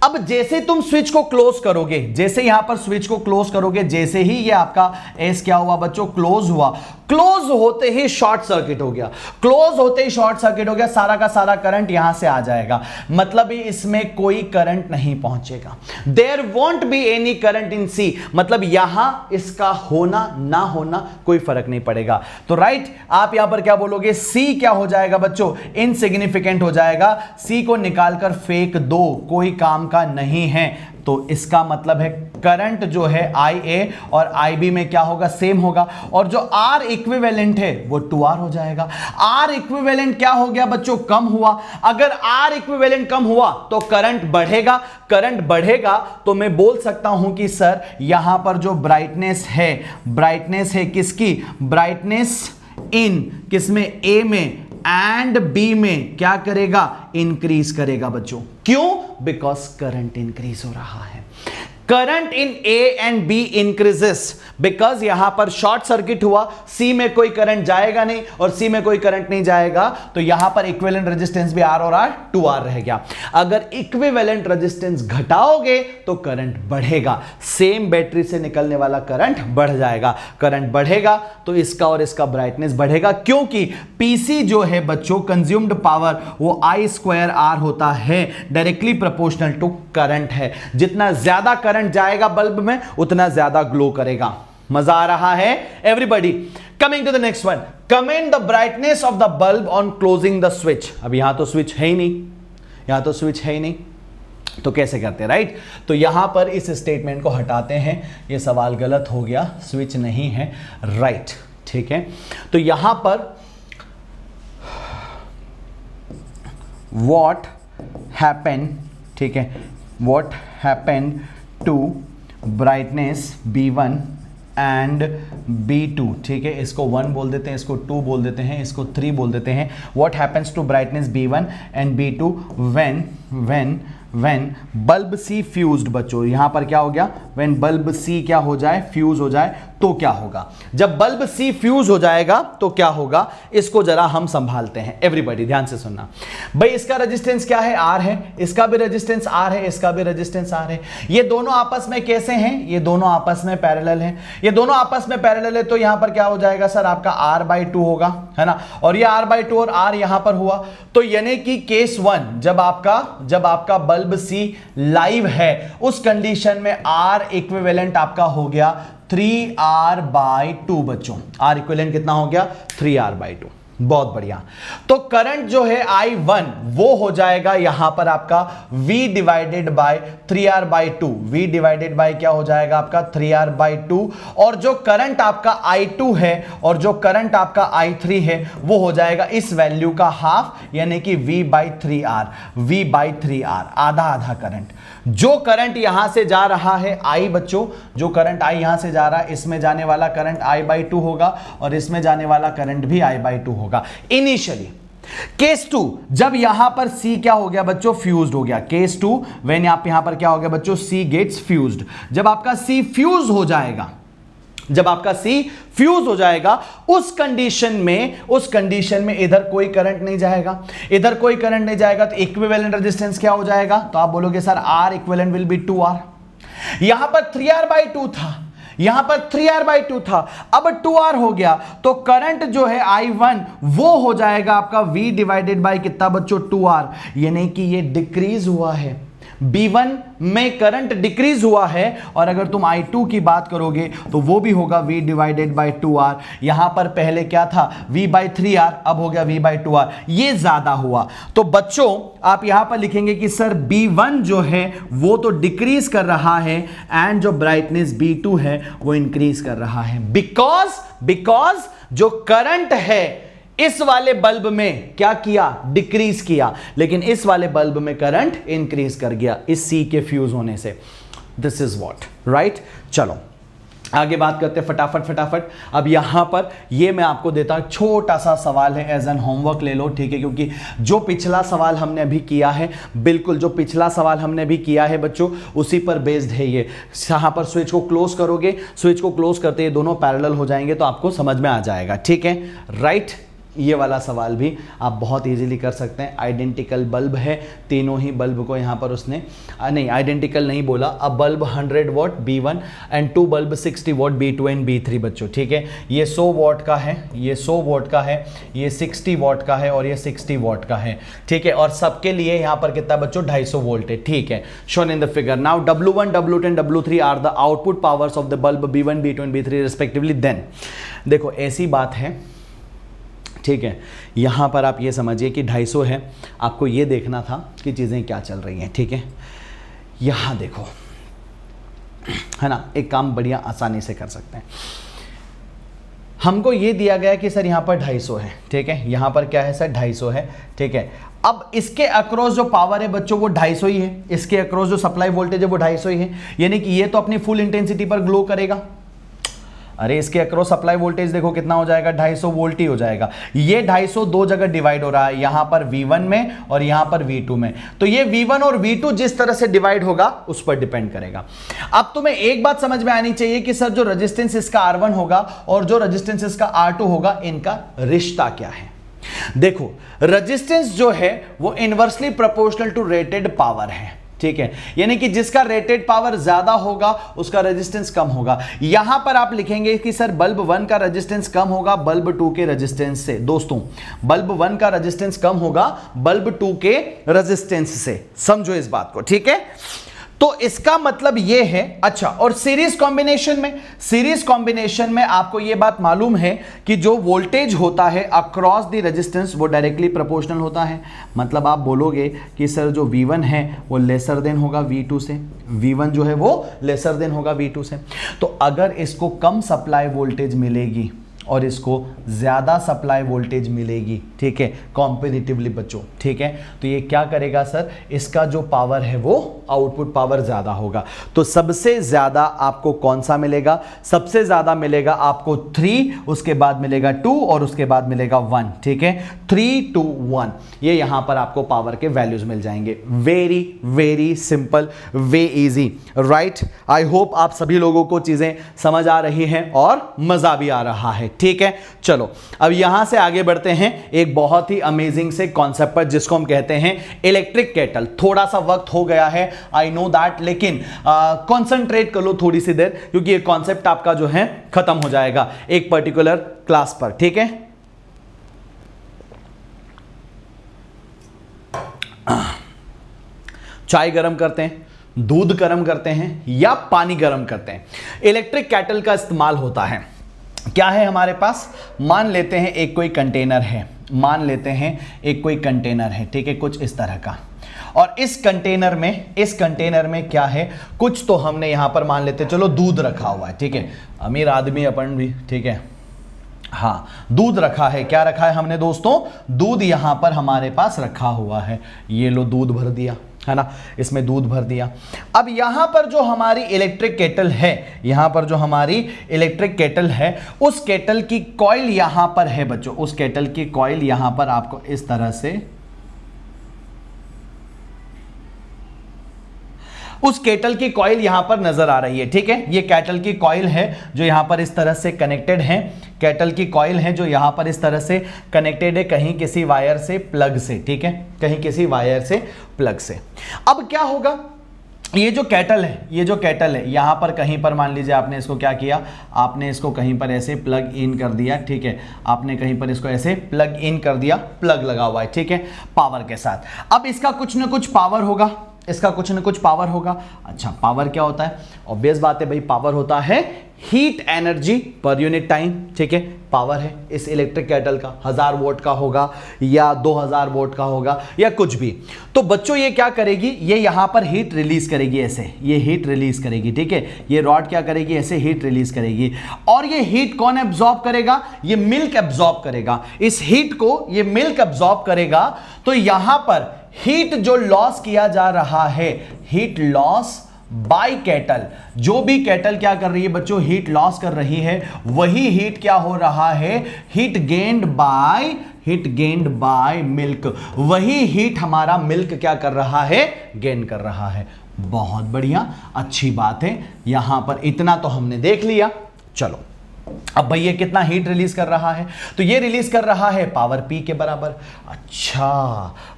अब जैसे तुम स्विच को क्लोज करोगे, जैसे यहां पर स्विच को क्लोज करोगे, जैसे ही ये आपका एस क्या हुआ बच्चों, क्लोज हुआ, क्लोज होते ही शॉर्ट सर्किट हो गया, क्लोज होते ही शॉर्ट सर्किट हो गया, सारा का सारा करंट यहां से आ जाएगा, मतलब इसमें कोई करंट नहीं पहुंचेगा। There won't be any current in C, मतलब यहां इसका होना ना होना कोई फर्क नहीं पड़ेगा। तो राइट, आप यहां पर क्या बोलोगे, सी क्या हो जाएगा बच्चों, इनसिग्निफिकेंट हो जाएगा। सी को निकालकर फेंक दो, कोई काम का नहीं है। तो इसका मतलब है करंट जो है आई ए और आई बी में क्या होगा, सेम होगा, और जो आर इक्विवेलेंट है वो 2R हो जाएगा। आर इक्विवेलेंट क्या हो गया बच्चों, कम हुआ। अगर आर इक्विवेलेंट कम हुआ तो करंट बढ़ेगा, करंट बढ़ेगा तो मैं बोल सकता हूं कि सर यहां पर जो ब्राइटनेस है किसकी, ब्राइटनेस इन किसमें, ए में एंड बी में क्या करेगा, इंक्रीज करेगा बच्चों। क्यों, बिकॉज करंट इंक्रीज हो रहा है। Current in A and B increases because यहां पर शॉर्ट सर्किट हुआ, सी में कोई करंट जाएगा नहीं और सी में कोई करंट नहीं जाएगा, तो यहां पर इक्विवेलेंट रेजिस्टेंस भी आर और आर 2R रह गया। अगर इक्विवेलेंट रेजिस्टेंस घटाओगे तो करंट बढ़ेगा, सेम बैटरी से निकलने वाला करंट बढ़ जाएगा, करंट बढ़ेगा तो इसका और इसका ब्राइटनेस बढ़ेगा, क्योंकि पीसी जो है बच्चों, कंज्यूम्ड पावर, वो I²R होता है, डायरेक्टली प्रोपोर्शनल टू करंट है। जितना ज्यादा करंट जाएगा बल्ब में उतना ज्यादा ग्लो करेगा। मजा आ रहा है everybody? Coming to the next one, comment the brightness of the bulb on closing the switch. अब यहां तो स्विच है ही नहीं, यहां तो स्विच है ही नहीं, तो कैसे करते हैं, राइट? तो यहां पर इस स्टेटमेंट को हटाते हैं, ये सवाल गलत हो गया, स्विच नहीं है, राइट? ठीक है, तो यहां पर व्हाट हैपन, ठीक है, what happen to brightness B1 and B2, ठीक है, इसको 1 बोल देते हैं, इसको 2 बोल देते हैं, इसको 3 बोल देते हैं। What happens to brightness B1 and B2 when bulb C fused. बच्चों यहां पर क्या हो गया, व्हेन बल्ब C क्या हो जाए, फ्यूज हो जाए, तो क्या होगा? जब बल्ब C फ्यूज हो जाएगा तो क्या होगा, इसको जरा हम संभालते हैं। एवरीबॉडी ध्यान से सुनना भाई, इसका रेजिस्टेंस क्या है, R है, इसका भी रेजिस्टेंस R है, इसका भी रेजिस्टेंस R है। ये दोनों आपस में कैसे हैं, ये दोनों आपस में पैरेलल हैं, ये दोनों आपस में पैरेलल है, तो यहां पर क्या हो जाएगा सर, आपका R/2 होगा, है ना, और ये R/2 और R यहां पर हुआ, तो यानी कि केस 1, जब आपका बल्ब C लाइव है, उस कंडीशन में R इक्विवेलेंट आपका हो गया 3R/2 बच्चों। R इक्विवेलेंट कितना हो गया, 3R/2। बहुत बढ़िया। तो करंट जो है I1 वो हो जाएगा यहां पर आपका V divided by 3R/2, V divided by क्या हो जाएगा आपका 3R/2, और जो करंट आपका I2 है और जो करंट आपका I3 है वो हो जाएगा इस वैल्यू का हाफ, यानी कि V/3R, V/3R, आधा आधा करंट। जो करंट यहां से जा रहा है I बच्चों, जो करंट I यहां से जा रहा है, इसमें जाने वाला करंट I/2 होगा और इसमें जाने वाला करंट भी I/2 होगा। इनिशियली केस 2, जब यहां पर C क्या हो गया बच्चों, फ्यूज्ड हो गया। केस 2 व्हेन आप यहां पर क्या हो गया बच्चों, C गेट्स फ्यूज्ड। जब आपका C फ्यूज हो जाएगा, जब आपका C फ्यूज हो जाएगा, उस कंडीशन में इधर कोई करंट नहीं जाएगा, इधर कोई करंट नहीं जाएगा, तो इक्विवेलेंट रेजिस्टेंस क्या हो जाएगा, तो आप बोलोगे sir R equivalent will be 2R। यहां पर 3R/2 था, यहां पर 3R/2 था, अब 2R हो गया, तो करंट जो है I1 वो हो जाएगा आपका V डिवाइडेड बाय कितना बच्चों, 2R। यानी कि ये डिक्रीज हुआ है, B1 में करंट डिक्रीज हुआ है, और अगर तुम I2 की बात करोगे तो वो भी होगा V डिवाइडेड बाय 2R। यहां पर पहले क्या था, V/3R, अब हो गया V/2R, ये ज्यादा हुआ। तो बच्चों आप यहां पर लिखेंगे कि सर B1 जो है वो तो डिक्रीज कर रहा है, एंड जो ब्राइटनेस B2 है वो इंक्रीज कर रहा है, बिकॉज जो करंट है इस वाले बल्ब में क्या किया, डिक्रीज किया, लेकिन इस वाले बल्ब में करंट इंक्रीज कर गया इस C के फ्यूज होने से। This is what, right. चलो आगे बात करते हैं फटाफट। अब यहां पर ये मैं आपको देता हूं, छोटा सा सवाल है, एज एन होमवर्क ले लो, ठीक है, क्योंकि जो पिछला सवाल हमने अभी किया है, बिल्कुल जो पिछला सवाल हमने अभी किया है बच्चों, उसी पर बेस्ड है ये। यहां पर स्विच को क्लोज करोगे, स्विच को क्लोज करते ये दोनों पैरेलल हो जाएंगे, तो आपको समझ में आ जाएगा, ठीक है, राइट। ये वाला सवाल भी आप बहुत इजीली कर सकते हैं। आइडेंटिकल बल्ब है, तीनों ही बल्ब को यहाँ पर उसने नहीं आइडेंटिकल नहीं बोला, अब bulb 100 what B1 and 2 bulb 60 what B2 and B3 बच्चों, ठीक है। ये 100 वॉट का है, ये 100 वॉट का है, ये 60 वॉट का है, और ये 60 वॉट का है, ठीक है। और सबके लिए यहाँ पर कितना बच्चों, 250 वोल्ट है, ठीक है, shown in the figure. Now W1, W2 and W3 are the output powers of the bulb B1, B2 and B3 respectively. Then देखो ऐसी बात है, ठीक है, यहाँ पर आप ये समझिए कि 250 है, आपको ये देखना था कि चीज़ें क्या चल रही हैं, ठीक है। यहाँ देखो, है ना, एक काम बढ़िया आसानी से कर सकते हैं। हमको ये दिया गया कि सर यहाँ पर 250 है, ठीक है, यहाँ पर क्या है सर, 250 है, ठीक है। अब इसके अक्रॉस जो पावर है बच्चों वो 250 ही है, इसके अक्रॉस जो सप्लाई वोल्टेज है वो 250 ही है, यानी कि ये तो अपनी फुल इंटेंसिटी पर ग्लो करेगा। अरे इसके अक्रॉस सप्लाई वोल्टेज देखो कितना हो जाएगा, 250 वोल्ट ही हो जाएगा। ये 250 दो जगह डिवाइड हो रहा है, यहां पर V1 में और यहां पर V2 में, तो ये V1 और V2 जिस तरह से डिवाइड होगा उस पर डिपेंड करेगा। अब तुम्हें एक बात समझ में आनी चाहिए कि सर जो रेजिस्टेंस इसका R1 होगा और जो रेजिस्टेंस इसका R2 होगा, इनका रिश्ता क्या है। देखो रेजिस्टेंस जो है वो inversely proportional to rated power है, ठीक है, यानी कि जिसका रेटेड पावर ज्यादा होगा उसका रेजिस्टेंस कम होगा। यहां पर आप लिखेंगे कि सर बल्ब 1 का रेजिस्टेंस कम होगा बल्ब 2 के रेजिस्टेंस से। दोस्तों बल्ब 1 का रेजिस्टेंस कम होगा बल्ब 2 के रेजिस्टेंस से, समझो इस बात को, ठीक है। तो इसका मतलब यह है, अच्छा, और सीरीज कॉम्बिनेशन में आपको यह बात मालूम है कि जो वोल्टेज होता है अक्रॉस द रेजिस्टेंस वो डायरेक्टली प्रोपोर्शनल होता है। मतलब आप बोलोगे कि सर जो V1 है वो लेसर देन होगा V2 से, V1 जो है वो लेसर देन होगा V2 से। तो अगर इसको कम सप्लाई वोल्टेज मिलेगी और इसको ज़्यादा सप्लाई वोल्टेज मिलेगी, ठीक है, कॉम्पेरेटिवली बच्चों, ठीक है, तो ये क्या करेगा सर, इसका जो पावर है वो आउटपुट पावर ज़्यादा होगा। तो सबसे ज़्यादा आपको कौन सा मिलेगा, सबसे ज़्यादा मिलेगा आपको 3, उसके बाद मिलेगा 2 और उसके बाद मिलेगा 1, ठीक है, 3, 2, 1, ये यहाँ पर आपको पावर के वैल्यूज मिल जाएंगे। Very very simple, way easy, right. I hope आप सभी लोगों को चीज़ें समझ आ रही हैं और मज़ा भी आ रहा है, ठीक है। चलो अब यहां से आगे बढ़ते हैं एक बहुत ही अमेजिंग से कॉन्सेप्ट पर, जिसको हम कहते हैं इलेक्ट्रिक केटल। थोड़ा सा वक्त हो गया है, आई नो दैट, लेकिन कंसंट्रेट कर लो थोड़ी सी देर, क्योंकि ये कॉन्सेप्ट आपका जो है खत्म हो जाएगा एक पर्टिकुलर क्लास पर, ठीक है। चाय गरम करते हैं, दूध गरम करते हैं या पानी गरम करते हैं, इलेक्ट्रिक केटल का इस्तेमाल होता है। क्या है हमारे पास, मान लेते हैं एक कोई कंटेनर है, मान लेते हैं एक कोई कंटेनर है, ठीक है, कुछ इस तरह का, और इस कंटेनर में क्या है, कुछ तो हमने यहां पर मान लेते, चलो दूध रखा हुआ है, ठीक है, अमीर आदमी अपन भी, ठीक है, हाँ दूध रखा है। क्या रखा है हमने दोस्तों, दूध यहां पर हमारे पास रखा हुआ है, ये लो दूध भर दिया, है ना, इसमें दूध भर दिया। अब यहां पर जो हमारी इलेक्ट्रिक केटल है, यहां पर जो हमारी इलेक्ट्रिक केटल है, उस केटल की कॉइल यहां पर है बच्चों, उस केटल की कॉइल यहां पर आपको इस तरह से, उस केटल की कॉइल यहां पर नजर आ रही है। ठीक है, ये केटल की कॉइल है जो यहां पर इस तरह से कनेक्टेड है, केटल की कॉइल है जो यहां पर इस तरह से कनेक्टेड है, कहीं किसी वायर से, प्लग से। ठीक है, कहीं किसी वायर से, प्लग से। अब क्या होगा, ये जो केटल है, ये जो केटल है यहां पर कहीं पर मान लीजिए आपने इसको क्या किया, आपने इसको कहीं पर ऐसे प्लग इन कर दिया। ठीक है, आपने कहीं पर इसको ऐसे प्लग इन कर दिया, प्लग लगा हुआ है। ठीक है, पावर के साथ। अब इसका कुछ ना कुछ पावर होगा, इसका कुछ ना कुछ पावर होगा। अच्छा, पावर क्या होता है? ऑब्वियस बात है भाई, पावर होता है heat energy per unit time. ठीक है, पावर है इस इलेक्ट्रिक केटल का 1000 वोट का होगा या 2000 वोट का होगा या कुछ भी। तो बच्चों ये क्या करेगी, ये यहां पर हीट रिलीज करेगी, ऐसे ये हीट रिलीज करेगी। ठीक है, ये रॉड क्या करेगी, ऐसे हीट रिलीज करेगी। और ये हीट कौन एब्जॉर्ब करेगा? ये मिल्क एब्जॉर्ब करेगा। इस हीट को ये मिल्क एब्जॉर्ब करेगा। तो यहां पर हीट जो लॉस किया जा रहा है, हीट लॉस बाय केटल, जो भी केटल क्या कर रही है बच्चों, हीट लॉस कर रही है, वही हीट क्या हो रहा है, हीट गेन्ड बाय मिल्क, वही हीट हमारा मिल्क क्या कर रहा है, गेन कर रहा है। बहुत बढ़िया, अच्छी बात है। यहां पर इतना तो हमने देख लिया। चलो अब भाई ये कितना हीट रिलीज कर रहा है, तो ये रिलीज कर रहा है पावर पी के बराबर।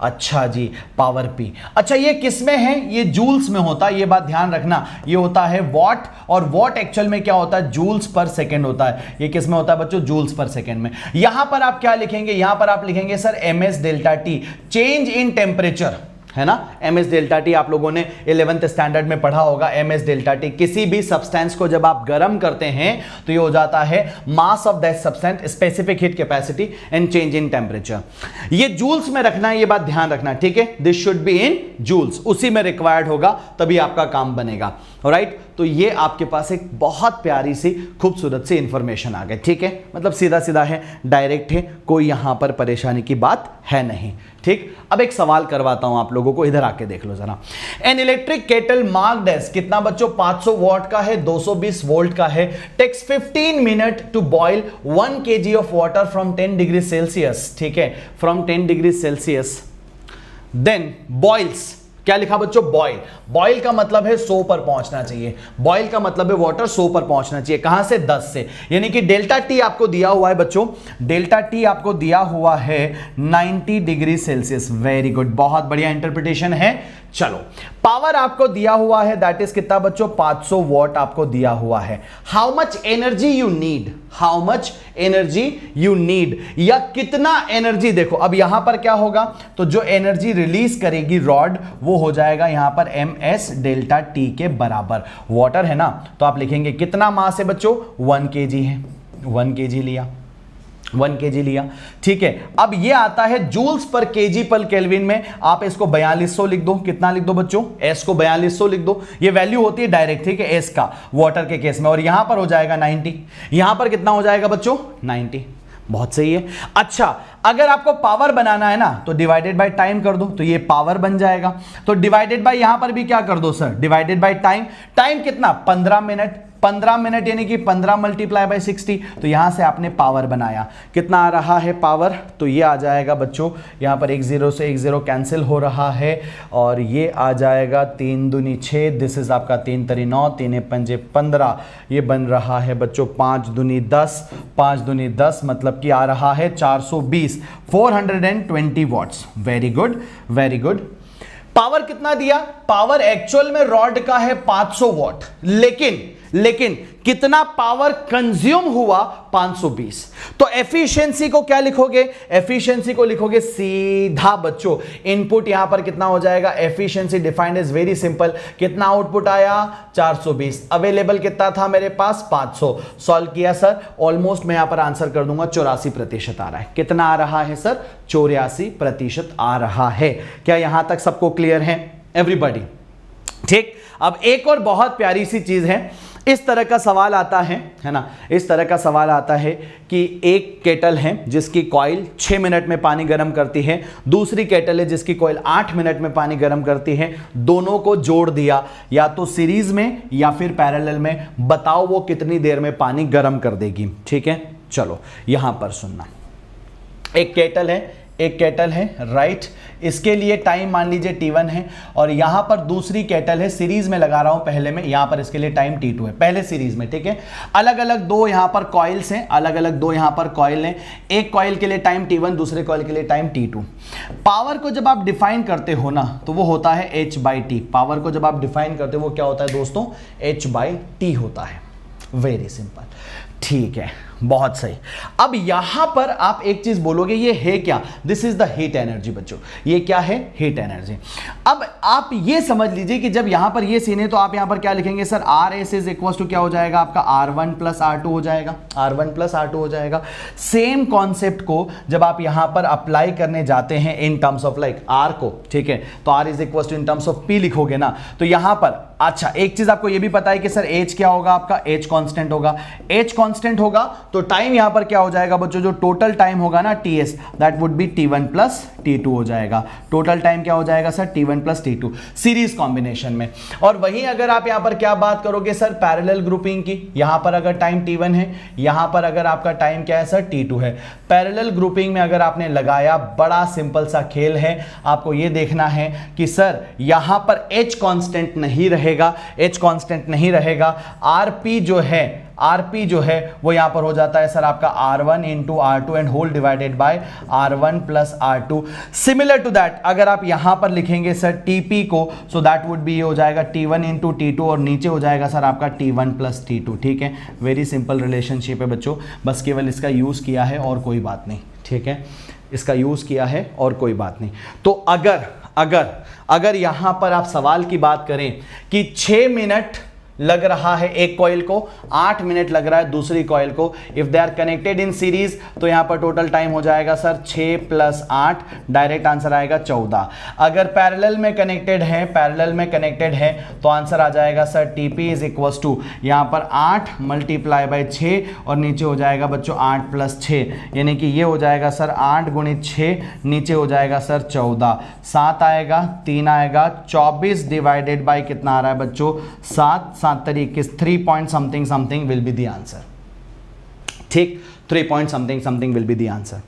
अच्छा जी, पावर पी। अच्छा, ये किस में है? ये जूल्स में होता है, ये बात ध्यान रखना। ये होता है वॉट, और वॉट एक्चुअल में क्या होता है, जूल्स पर सेकेंड होता है। ये किस में होता है बच्चों, जूल्स पर सेकेंड में। यहां पर आप क्या लिखेंगे, यहां पर आप लिखेंगे sir ms delta T, change in temperature, है ना। ms डेल्टा टी आप लोगों ने 11th स्टैंडर्ड में पढ़ा होगा। ms डेल्टा टी, किसी भी सब्सटेंस को जब आप गर्म करते हैं तो ये हो जाता है mass of that substance, specific heat capacity and change in temperature. ये जूल्स में रखना है, ये बात ध्यान रखना। ठीक है, this should be in joules, उसी में रिक्वायर्ड होगा, तभी आपका काम बनेगा। ऑलराइट, तो ये आपके पास एक बहुत प्यारी सी खूबसूरत सी इंफॉर्मेशन आ गई। ठीक है, मतलब सीधा सीधा है, डायरेक्ट है, कोई यहां पर परेशानी की बात है नहीं। ठीक, अब एक सवाल करवाता हूं आप लोगों को, इधर आके देख लो जरा। An electric kettle marked as कितना बच्चों, 500 वॉट का है, 220 वोल्ट का है, takes 15 minute to boil 1 kg of water from 10 degree Celsius. ठीक है, from 10 degree Celsius, then boils, क्या लिखा बच्चों, बॉयल। बॉयल का मतलब है 100 पर पहुंचना चाहिए, बॉयल का मतलब है वाटर 100 पर पहुंचना चाहिए। कहां से, 10 से, यानी कि डेल्टा टी आपको दिया हुआ है बच्चों, डेल्टा टी आपको दिया हुआ है 90 डिग्री सेल्सियस। वेरी गुड, बहुत बढ़िया इंटरप्रिटेशन है। चलो, पावर आपको दिया हुआ है, दैट इज कितना बच्चों, 500 वॉट आपको दिया हुआ है। How much energy you need, how much energy you need, या कितना एनर्जी। देखो अब यहां पर क्या होगा, तो जो एनर्जी रिलीज करेगी रॉड, वो हो जाएगा यहां पर ms डेल्टा टी के बराबर। वाटर है ना, तो आप लिखेंगे कितना मास है बच्चों, 1 kg है, 1 kg लिया, 1 kg लिया। ठीक है, अब ये आता है जूल्स पर केजी पर केल्विन में, आप इसको 4200 लिख दो। कितना लिख दो बच्चों, s को 4200 लिख दो, ये वैल्यू होती है डायरेक्ट। ठीक है, s का वाटर के केस में, और यहां पर हो जाएगा 90, यहां पर कितना हो जाएगा बच्चों, 90। बहुत सही है। अच्छा, अगर आपको पावर बनाना है ना, तो डिवाइडेड बाय टाइम कर दो, तो ये पावर बन जाएगा। तो डिवाइडेड बाय यहां पर भी क्या कर दो sir, divided by time. Time कितना, 15 मिनट, 15 मिनट यानी कि 15 मल्टीप्लाई बाय 60, तो यहां से आपने पावर बनाया। कितना आ रहा है पावर, तो ये आ जाएगा बच्चों, यहां पर 1 0 से 1 0 कैंसिल हो रहा है, और ये आ जाएगा 3 दूनी 6, दिस इज आपका 3 तरी 9, 3 पंजे 15, ये बन रहा है बच्चों 5 दूनी 10, 5 दूनी 10, मतलब कि आ रहा है 420, 420 watts. Very good, very good. Power कितना दिया, पावर एक्चुअल में रॉड का है 500 वॉट, लेकिन कितना पावर कंज्यूम हुआ, 520। तो एफिशिएंसी को क्या लिखोगे, एफिशिएंसी को लिखोगे सीधा बच्चों, इनपुट यहां पर कितना हो जाएगा, efficiency defined is very simple, कितना आउटपुट आया, 420। अवेलेबल कितना था मेरे पास, 500। सॉल्व किया सर, ऑलमोस्ट मैं यहां पर आंसर कर दूंगा 84% आ रहा है। कितना आ रहा है सर, 84% आ रहा है। क्या यहां तक सबको क्लियर है एवरीबॉडी? ठीक, अब एक और बहुत प्यारी सी चीज है, इस तरह का सवाल आता है ना, इस तरह का सवाल आता है कि एक केटल है जिसकी कॉइल 6 मिनट में पानी गर्म करती है, दूसरी केटल है जिसकी कॉइल 8 मिनट में पानी गर्म करती है, दोनों को जोड़ दिया या तो सीरीज में या फिर पैरेलल में, बताओ वो कितनी देर में पानी गर्म कर देगी। ठीक है, चलो यहां पर सुनना। एक केटल है राइट, इसके लिए टाइम मान लीजिए T1 है और यहां पर दूसरी केटल है, सीरीज में लगा रहा हूं पहले में, यहां पर इसके लिए टाइम T2 है, पहले सीरीज में। ठीक है, अलग अलग दो यहां पर कॉइल्स हैं, अलग अलग दो यहां पर कॉइल हैं, एक कॉइल के लिए टाइम T1, दूसरे कॉइल के लिए टाइम T2। पावर को जब आप डिफाइन करते हो ना तो वो होता है H/T। पावर को जब आप डिफाइन करते हो वो क्या होता है दोस्तों, H/T होता है। वेरी सिंपल, ठीक है, बहुत सही। अब यहां पर आप एक चीज बोलोगे, ये है क्या? This is the heat energy बच्चों, ये क्या है? Heat energy. अब आप ये समझ लीजिए कि जब यहां पर ये सीन है तो आप यहां पर क्या लिखेंगे sir, RS is equal to क्या हो जाएगा आपका, R1 प्लस R2 हो जाएगा, R1 प्लस R2 हो जाएगा। सेम कॉन्सेप्ट को जब आप यहां पर अप्लाई करने जाते हैं in terms of like R को, ठीक है, तो R is equal to in terms of P लिखोगे ना, तो यहां पर अच्छा एक चीज आपको ये भी पता है कि सर H क्या होगा आपका, H कांस्टेंट होगा। H कांस्टेंट होगा तो टाइम यहां पर क्या हो जाएगा बच्चों, जो टोटल टाइम होगा ना TS, that would be T1 plus T2 हो जाएगा। टोटल टाइम क्या हो जाएगा sir, T1 plus T2 series combination में। और वहीं अगर आप यहां पर क्या बात करोगे सर, पैरेलल ग्रुपिंग की, यहां पर अगर टाइम T1 है, यहां पर अगर आपका टाइम क्या है सर, T2 है। पैरेलल ग्रुपिंग में अगर आपने लगाया, बड़ा सिंपल सा खेल है, आपको यह देखना है कि सर यहां पर H कांस्टेंट नहीं रहेगा, H कांस्टेंट नहीं रहेगा, RP जो है वो यहां पर हो जाता है सर आपका R1 into R2 and whole divided by R1 plus R2। Similar to that अगर आप यहां पर लिखेंगे सर TP को, सो दैट वुड बी हो जाएगा T1 इंटू T2 और नीचे हो जाएगा सर आपका T1 प्लस T2। ठीक है, वेरी सिंपल रिलेशनशिप है बच्चों, बस केवल इसका यूज किया है और कोई बात नहीं। ठीक है, इसका यूज किया है और कोई बात नहीं। तो अगर यहां पर आप सवाल की बात करें कि 6 मिनट लग रहा है एक कॉइल को, 8 मिनट लग रहा है दूसरी कॉइल को, if they are connected in series तो यहां पर टोटल टाइम हो जाएगा सर 6 प्लस 8, डायरेक्ट आंसर आएगा 14। अगर पैरेलल में कनेक्टेड है तो आंसर आ जाएगा sir TP is equal to यहां पर 8 मल्टीप्लाई बाय 6 और नीचे हो जाएगा बच्चों 8 प्लस 6, यानी कि ये हो जाएगा सर 8 गुणित 6, नीचे हो जाएगा सर 14, 7 आएगा, 3 आएगा, 24 डिवाइडेड बाय कितना आ रहा है बच्चों, 7 तरीके 3 point something will be the answer. ठीक, 3 point something will be the answer.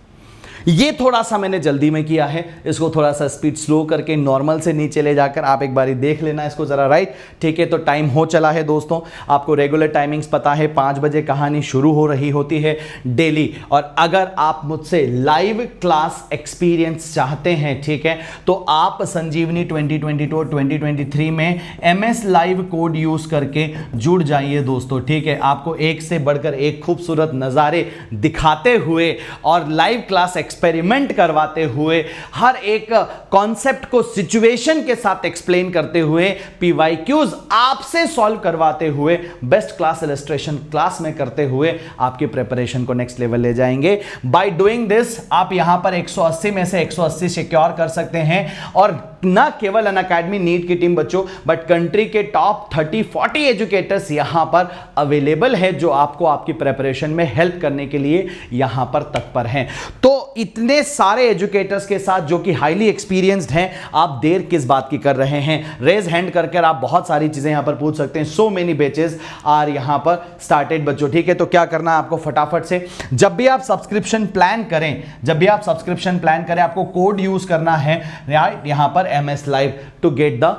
ये थोड़ा सा मैंने जल्दी में किया है, इसको थोड़ा सा स्पीड स्लो करके नॉर्मल से नीचे ले जाकर आप एक बारी देख लेना इसको जरा, राइट। ठीक है, तो टाइम हो चला है दोस्तों, आपको रेगुलर टाइमिंग्स पता है, 5 बजे कहानी शुरू हो रही होती है डेली। और अगर आप मुझसे लाइव क्लास एक्सपीरियंस चाहते हैं, ठीक है, तो आप संजीवनी 2022 और 2023 में MS लाइव कोड यूज करके जुड़ जाइए दोस्तों। ठीक है, आपको एक से बढ़कर एक खूबसूरत नज़ारे दिखाते हुए और लाइव क्लास एक्सपेरिमेंट करवाते हुए, हर एक कॉन्सेप्ट को सिचुएशन के साथ एक्सप्लेन करते हुए, PYQs आपसे सॉल्व करवाते हुए, बेस्ट क्लास इलस्ट्रेशन क्लास में करते हुए आपकी प्रिपरेशन को नेक्स्ट लेवल ले जाएंगे। बाय डूइंग दिस आप यहां पर 180 में से 180 सिक्योर कर सकते हैं। और ना केवल अनअकैडमी नीट की टीम बच्चों, बट कंट्री के टॉप 30-40 एजुकेटर्स यहां पर अवेलेबल है जो आपको आपकी प्रिपरेशन में हेल्प करने के लिए यहां पर तत्पर हैं। तो इतने सारे एजुकेटर्स के साथ जो कि हाईली एक्सपीरियंस्ड हैं, आप देर किस बात की कर रहे हैं? रेज हैंड करके आप बहुत सारी चीजें यहां पर पूछ सकते हैं। सो मेनी बैचेस आर यहां पर स्टार्टेड बच्चों। ठीक है, तो क्या करना है आपको, फटाफट से जब भी आप सब्सक्रिप्शन प्लान करें, आपको कोड यूज करना है यहां पर MS live to get the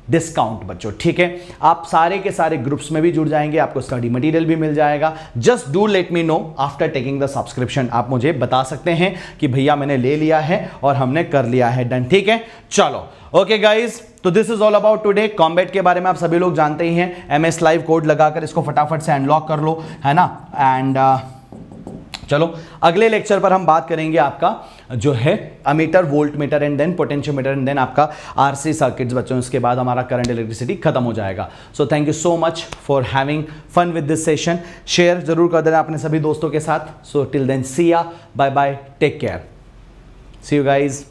discount बच्चों। ठीक है, आप सारे के सारे ग्रुप्स में भी जुड़ जाएंगे, आपको स्टडी मटेरियल भी मिल जाएगा। Just do let me know after taking the subscription. आप मुझे बता सकते हैं कि भैया मैंने ले लिया है और हमने कर लिया है, डन। ठीक है, चलो ओके गाइज, तो this is all about today. Combat के बारे में आप सभी लोग जानते ही हैं, MS लाइव कोड लगाकर इसको फटाफट से अनलॉक कर लो, है ना। एंड चलो अगले लेक्चर पर हम बात करेंगे आपका जो है ammeter, voltmeter and then potentiometer and then आपका RC सर्किट्स बच्चों। इसके बाद हमारा करंट इलेक्ट्रिसिटी खत्म हो जाएगा। So thank you so much for having fun with this session. Share जरूर कर देना अपने सभी दोस्तों के साथ। So till then see ya, bye bye, take care, see you guys.